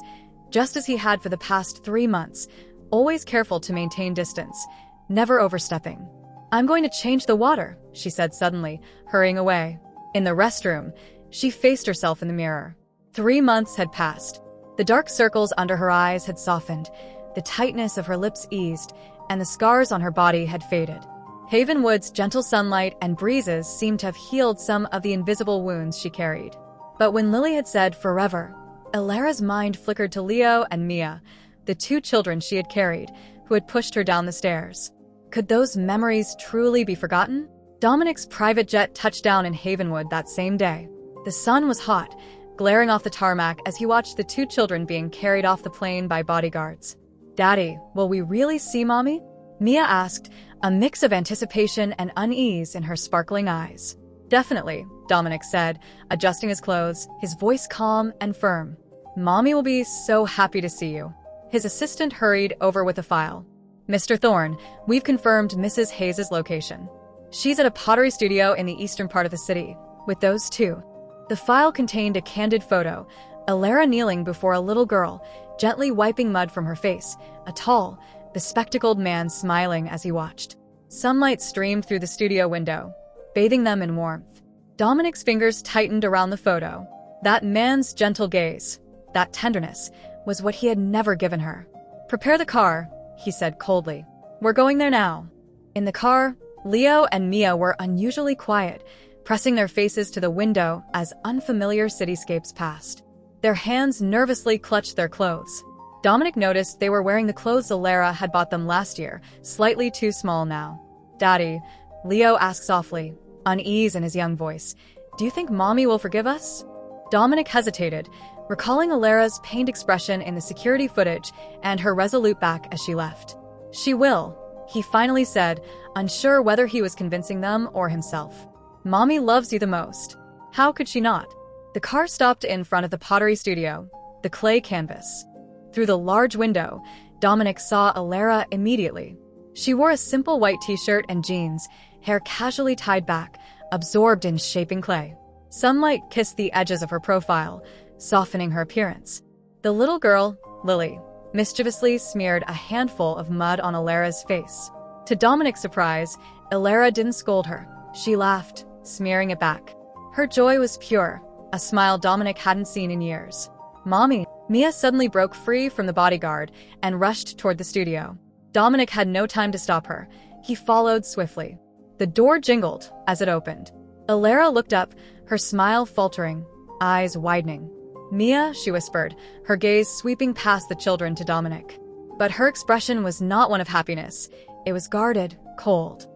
just as he had for the past 3 months, always careful to maintain distance, never overstepping. I'm going to change the water, she said suddenly, hurrying away. In the restroom, she faced herself in the mirror. 3 months had passed. The dark circles under her eyes had softened, the tightness of her lips eased, and the scars on her body had faded. Havenwood's gentle sunlight and breezes seemed to have healed some of the invisible wounds she carried. But when Lily had said forever, Elara's mind flickered to Leo and Mia, the 2 children she had carried, who had pushed her down the stairs. Could those memories truly be forgotten? Dominic's private jet touched down in Havenwood that same day. The sun was hot, glaring off the tarmac as he watched the 2 children being carried off the plane by bodyguards. Daddy, will we really see Mommy? Mia asked, a mix of anticipation and unease in her sparkling eyes. Definitely, Dominic said, adjusting his clothes, his voice calm and firm. Mommy will be so happy to see you. His assistant hurried over with a file. Mr. Thorne, we've confirmed Mrs. Hayes' location. She's at a pottery studio in the eastern part of the city, with those 2. The file contained a candid photo, Elara kneeling before a little girl, gently wiping mud from her face, a tall, bespectacled man smiling as he watched. Sunlight streamed through the studio window, bathing them in warmth. Dominic's fingers tightened around the photo. That man's gentle gaze, that tenderness, was what he had never given her. Prepare the car, he said coldly. We're going there now. In the car, Leo and Mia were unusually quiet, pressing their faces to the window as unfamiliar cityscapes passed. Their hands nervously clutched their clothes. Dominic noticed they were wearing the clothes Elara had bought them last year, slightly too small now. Daddy, Leo asked softly, unease in his young voice, do you think Mommy will forgive us? Dominic hesitated, recalling Elara's pained expression in the security footage and her resolute back as she left. She will, he finally said, unsure whether he was convincing them or himself. Mommy loves you the most. How could she not? The car stopped in front of the pottery studio, the clay canvas. Through the large window, Dominic saw Elara immediately. She wore a simple white t-shirt and jeans, hair casually tied back, absorbed in shaping clay. Sunlight kissed the edges of her profile, softening her appearance. The little girl, Lily, mischievously smeared a handful of mud on Elara's face. To Dominic's surprise, Elara didn't scold her. She laughed, smearing it back. Her joy was pure, a smile Dominic hadn't seen in years. Mommy! Mia suddenly broke free from the bodyguard and rushed toward the studio. Dominic had no time to stop her. He followed swiftly. The door jingled as it opened. Elara looked up, her smile faltering, eyes widening. Mia, she whispered, her gaze sweeping past the children to Dominic. But her expression was not one of happiness. It was guarded, cold.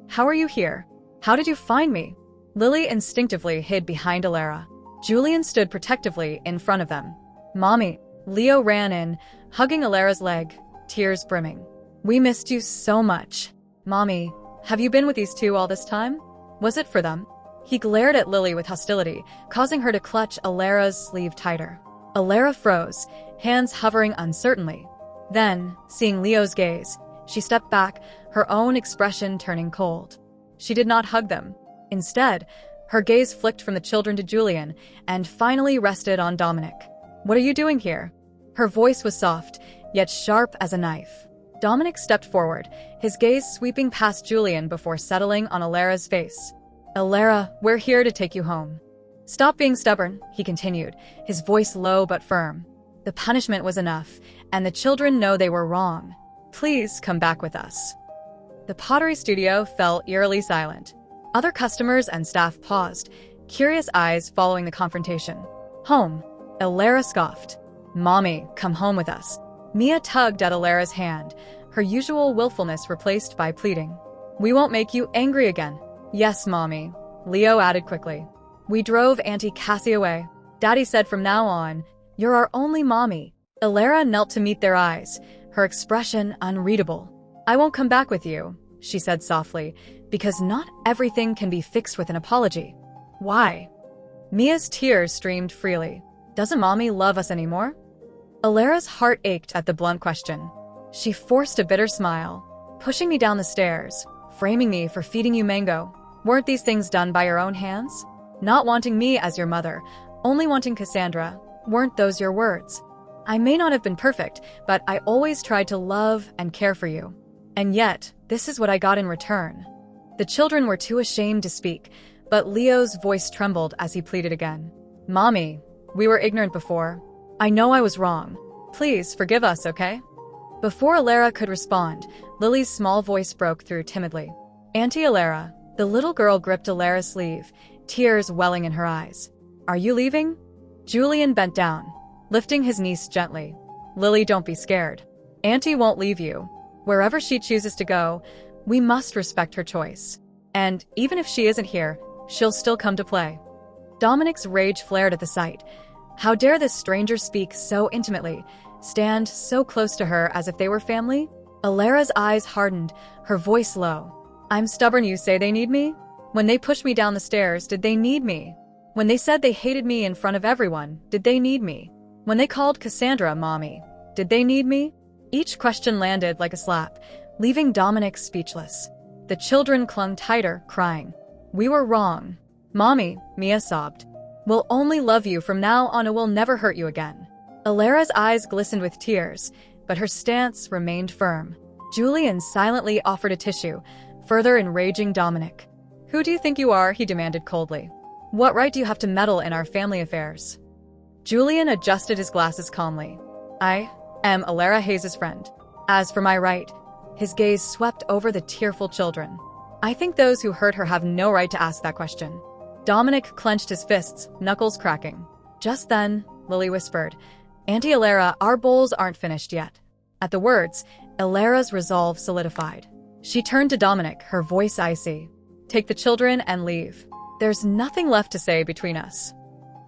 How are you here? How did you find me? Lily instinctively hid behind Elara. Julian stood protectively in front of them. "Mommy." Leo ran in, hugging Elara's leg, tears brimming. "We missed you so much." "Mommy, have you been with these two all this time? Was it for them?" He glared at Lily with hostility, causing her to clutch Elara's sleeve tighter. Elara froze, hands hovering uncertainly. Then, seeing Leo's gaze, she stepped back, her own expression turning cold. She did not hug them. Instead, her gaze flicked from the children to Julian and finally rested on Dominic. "What are you doing here?" Her voice was soft, yet sharp as a knife. Dominic stepped forward, his gaze sweeping past Julian before settling on Elara's face. "Elara, we're here to take you home." "Stop being stubborn," he continued, his voice low but firm. "The punishment was enough, and the children know they were wrong. Please come back with us." The pottery studio fell eerily silent. Other customers and staff paused, curious eyes following the confrontation. "Home," Elara scoffed. "Mommy, come home with us." Mia tugged at Elara's hand, her usual willfulness replaced by pleading. "We won't make you angry again." "Yes, Mommy," Leo added quickly. "We drove Auntie Cassie away. Daddy said from now on, you're our only mommy." Elara knelt to meet their eyes, her expression unreadable. "I won't come back with you," she said softly, "because not everything can be fixed with an apology." "Why?" Mia's tears streamed freely. "Doesn't Mommy love us anymore?" Elara's heart ached at the blunt question. She forced a bitter smile. "Pushing me down the stairs, framing me for feeding you mango. Weren't these things done by your own hands? Not wanting me as your mother, only wanting Cassandra. Weren't those your words? I may not have been perfect, but I always tried to love and care for you. And yet, this is what I got in return." The children were too ashamed to speak, but Leo's voice trembled as he pleaded again. "Mommy, we were ignorant before. I know I was wrong. Please forgive us, okay?" Before Elara could respond, Lily's small voice broke through timidly. "Auntie Elara." The little girl gripped Elara's sleeve, tears welling in her eyes. "Are you leaving?" Julian bent down, lifting his niece gently. "Lily, don't be scared. Auntie won't leave you. Wherever she chooses to go, we must respect her choice. And even if she isn't here, she'll still come to play." Dominic's rage flared at the sight. How dare this stranger speak so intimately, stand so close to her as if they were family? Elara's eyes hardened, her voice low. "I'm stubborn, you say they need me? When they pushed me down the stairs, did they need me? When they said they hated me in front of everyone, did they need me? When they called Cassandra Mommy, did they need me?" Each question landed like a slap, leaving Dominic speechless. The children clung tighter, crying. "We were wrong. Mommy," Mia sobbed. "We'll only love you from now on and we'll never hurt you again." Elara's eyes glistened with tears, but her stance remained firm. Julian silently offered a tissue, further enraging Dominic. "Who do you think you are?" he demanded coldly. "What right do you have to meddle in our family affairs?" Julian adjusted his glasses calmly. "I am Elara Hayes' friend. As for my right," his gaze swept over the tearful children. "I think those who hurt her have no right to ask that question." Dominic clenched his fists, knuckles cracking. Just then, Lily whispered, "Auntie Elara, our bowls aren't finished yet." At the words, Elara's resolve solidified. She turned to Dominic, her voice icy. "Take the children and leave. There's nothing left to say between us."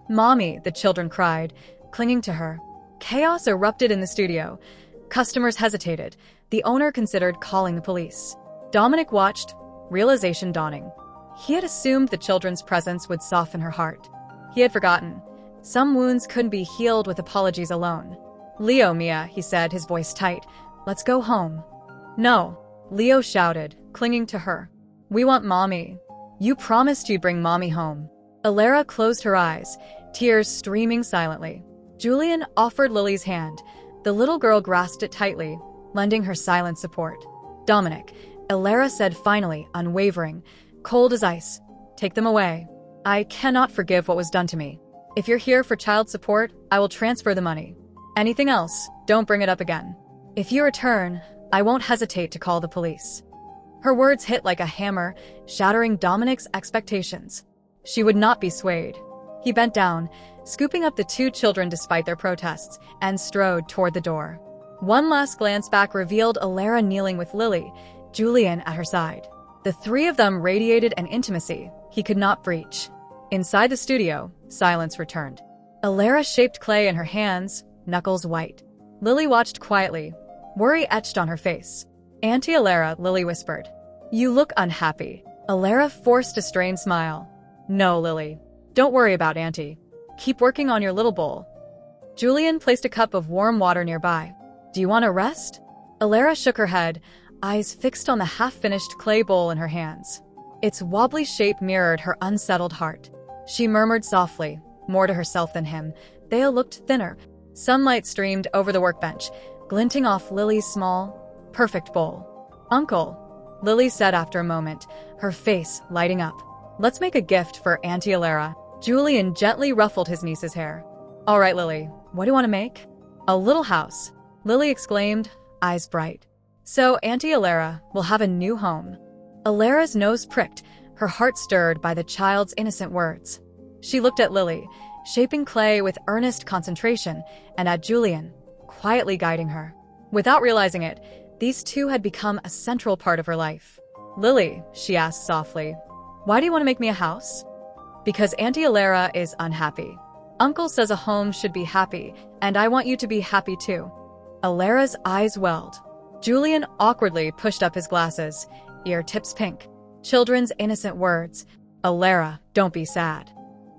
"Mommy," the children cried, clinging to her. Chaos erupted in the studio. Customers hesitated. The owner considered calling the police. Dominic watched, realization dawning. He had assumed the children's presence would soften her heart. He had forgotten. Some wounds couldn't be healed with apologies alone. "Leo, Mia," he said, his voice tight. "Let's go home." "No," Leo shouted, clinging to her. "We want Mommy. You promised you'd bring Mommy home." Elara closed her eyes, tears streaming silently. Julian offered Lily's hand. The little girl grasped it tightly, lending her silent support. "Dominic," Elara said finally, unwavering, cold as ice, "take them away. I cannot forgive what was done to me. If you're here for child support, I will transfer the money. Anything else, don't bring it up again. If you return, I won't hesitate to call the police." Her words hit like a hammer, shattering Dominic's expectations. She would not be swayed. He bent down, scooping up the two children despite their protests, and strode toward the door. One last glance back revealed Elara kneeling with Lily, Julian at her side. The three of them radiated an intimacy he could not breach. Inside the studio, Silence returned. Elara shaped clay in her hands, knuckles white. Lily watched quietly, worry etched on her face. "Auntie Elara," Lily whispered. "You look unhappy." Elara forced a strained smile. "No, Lily. Don't worry about Auntie. Keep working on your little bowl." Julian placed a cup of warm water nearby. "Do you want to rest?" Elara shook her head, eyes fixed on the half-finished clay bowl in her hands. Its wobbly shape mirrored her unsettled heart. She murmured softly, more to herself than him. Thea looked thinner. Sunlight streamed over the workbench, glinting off Lily's small, perfect bowl. "Uncle," Lily said after a moment, her face lighting up. "Let's make a gift for Auntie Elara." Julian gently ruffled his niece's hair. "All right, Lily, what do you want to make?" "A little house," Lily exclaimed, eyes bright. "So Auntie Elara will have a new home." Elara's nose pricked, her heart stirred by the child's innocent words. She looked at Lily, shaping clay with earnest concentration, and at Julian, quietly guiding her. Without realizing it, these two had become a central part of her life. "Lily," she asked softly, "why do you want to make me a house?" "Because Auntie Elara is unhappy. Uncle says a home should be happy, and I want you to be happy too." Elara's eyes welled. Julian awkwardly pushed up his glasses, ear tips pink. Children's innocent words. "Elara, don't be sad."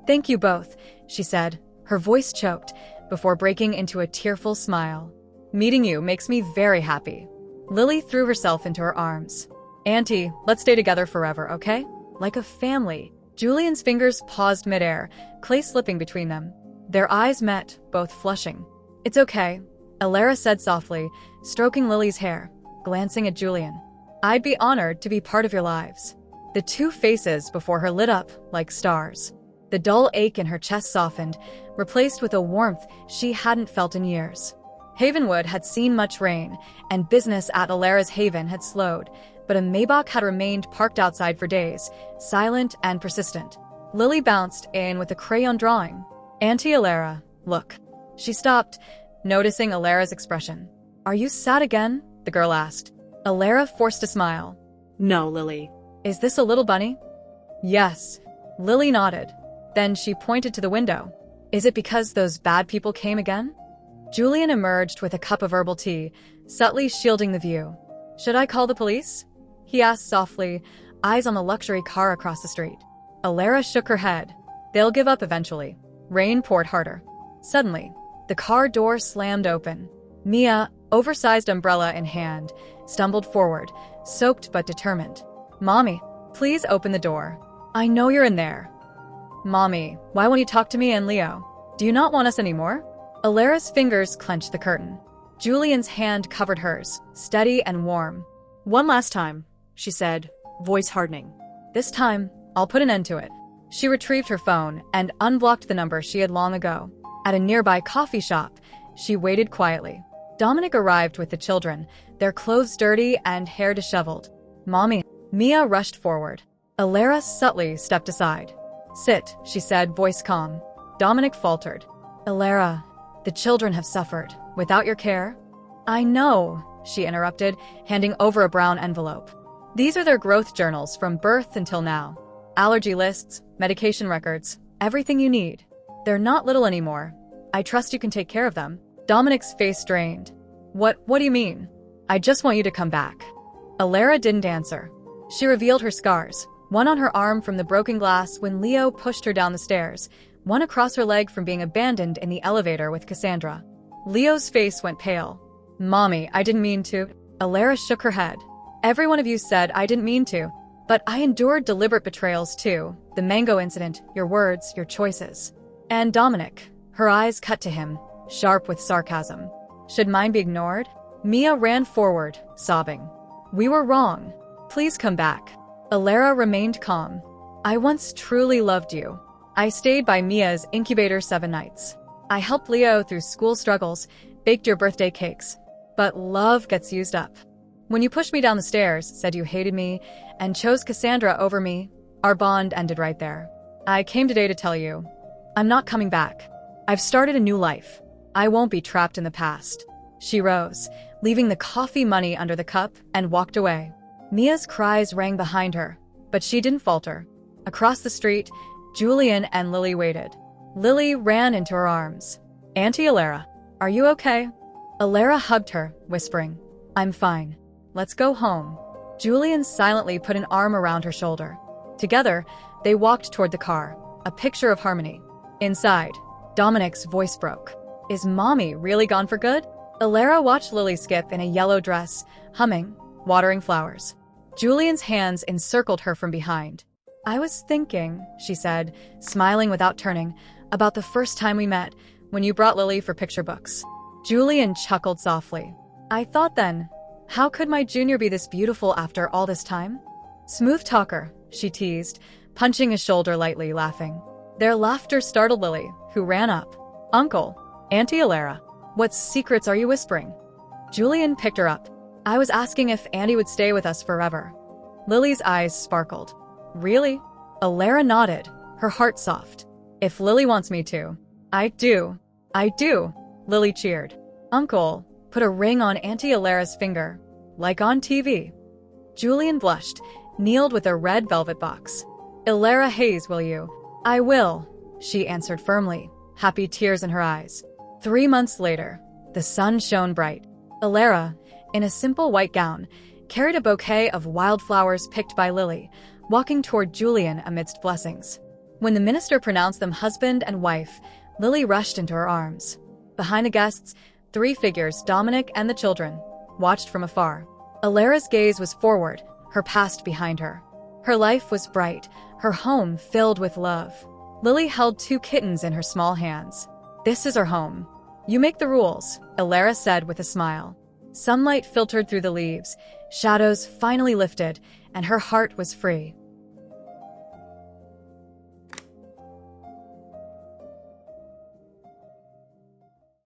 "Thank you both," she said, her voice choked, before breaking into a tearful smile. "Meeting you makes me very happy." Lily threw herself into her arms. "Auntie, let's stay together forever, okay? Like a family." Julian's fingers paused midair, clay slipping between them. Their eyes met, both flushing. "It's okay," Elara said softly, stroking Lily's hair, glancing at Julian. "I'd be honored to be part of your lives." The two faces before her lit up like stars. The dull ache in her chest softened, replaced with a warmth she hadn't felt in years. Havenwood had seen much rain, and business at Elara's haven had slowed, but a Maybach had remained parked outside for days, silent and persistent. Lily bounced in with a crayon drawing. "Auntie Elara, look." She stopped, noticing Elara's expression. "Are you sad again?" the girl asked. Elara forced a smile. "No, Lily." "Is this a little bunny?" "Yes." Lily nodded. Then she pointed to the window. "Is it because those bad people came again?" Julian emerged with a cup of herbal tea, subtly shielding the view. "Should I call the police?" he asked softly, eyes on the luxury car across the street. Elara shook her head. "They'll give up eventually." Rain poured harder. Suddenly, the car door slammed open. Mia, oversized umbrella in hand, stumbled forward, soaked but determined. "Mommy, please open the door. I know you're in there." "Mommy, why won't you talk to me and Leo? Do you not want us anymore?" Elara's fingers clenched the curtain. Julian's hand covered hers, steady and warm. "One last time," she said, voice hardening. "This time, I'll put an end to it." She retrieved her phone and unblocked the number she had long ago. At a nearby coffee shop, she waited quietly. Dominic arrived with the children, their clothes dirty and hair disheveled. "Mommy." Mia rushed forward. Elara subtly stepped aside. "Sit," she said, voice calm. Dominic faltered. "Elara, the children have suffered. Without your care?" "I know," she interrupted, handing over a brown envelope. "These are their growth journals from birth until now. Allergy lists, medication records, everything you need. They're not little anymore. I trust you can take care of them." Dominic's face strained. What do you mean?" "I just want you to come back." Elara didn't answer. She revealed her scars, one on her arm from the broken glass when Leo pushed her down the stairs, one across her leg from being abandoned in the elevator with Cassandra. Leo's face went pale. "Mommy, I didn't mean to." Elara shook her head. "Every one of you said I didn't mean to, but I endured deliberate betrayals too. The mango incident, your words, your choices." "And Dominic," her eyes cut to him, sharp with sarcasm. "Should mine be ignored?" Mia ran forward, sobbing. "We were wrong. Please come back." Elara remained calm. "I once truly loved you. I stayed by Mia's incubator 7 nights. I helped Leo through school struggles, baked your birthday cakes. But love gets used up. When you pushed me down the stairs, said you hated me, and chose Cassandra over me, our bond ended right there. I came today to tell you, I'm not coming back. I've started a new life. I won't be trapped in the past." She rose, leaving the coffee money under the cup, and walked away. Mia's cries rang behind her, but she didn't falter. Across the street, Julian and Lily waited. Lily ran into her arms. "Auntie Elara, are you okay?" Elara hugged her, whispering, "I'm fine. Let's go home." Julian silently put an arm around her shoulder. Together, they walked toward the car, a picture of harmony. Inside, Dominic's voice broke. "Is Mommy really gone for good?" Elara watched Lily skip in a yellow dress, humming, watering flowers. Julian's hands encircled her from behind. "I was thinking," she said, smiling without turning, "about the first time we met, when you brought Lily for picture books." Julian chuckled softly. "I thought then, how could my junior be this beautiful after all this time?" "Smooth talker," she teased, punching his shoulder lightly, laughing. Their laughter startled Lily, who ran up. "Uncle, Auntie Elara, what secrets are you whispering?" Julian picked her up. "I was asking if Auntie would stay with us forever." Lily's eyes sparkled. "Really?" Elara nodded, her heart soft. "If Lily wants me to." I do. Lily cheered. "Uncle, put a ring on Auntie Elara's finger, like on TV." Julian blushed, kneeled with a red velvet box. "Elara Hayes, will you?" "I will," she answered firmly, happy tears in her eyes. 3 months later, the sun shone bright. Elara, in a simple white gown, carried a bouquet of wildflowers picked by Lily, walking toward Julian amidst blessings. When the minister pronounced them husband and wife, Lily rushed into her arms. Behind the guests, 3 figures, Dominic and the children, watched from afar. Elara's gaze was forward, her past behind her. Her life was bright, her home filled with love. Lily held 2 kittens in her small hands. "This is our home. You make the rules," Elara said with a smile. Sunlight filtered through the leaves, shadows finally lifted, and her heart was free.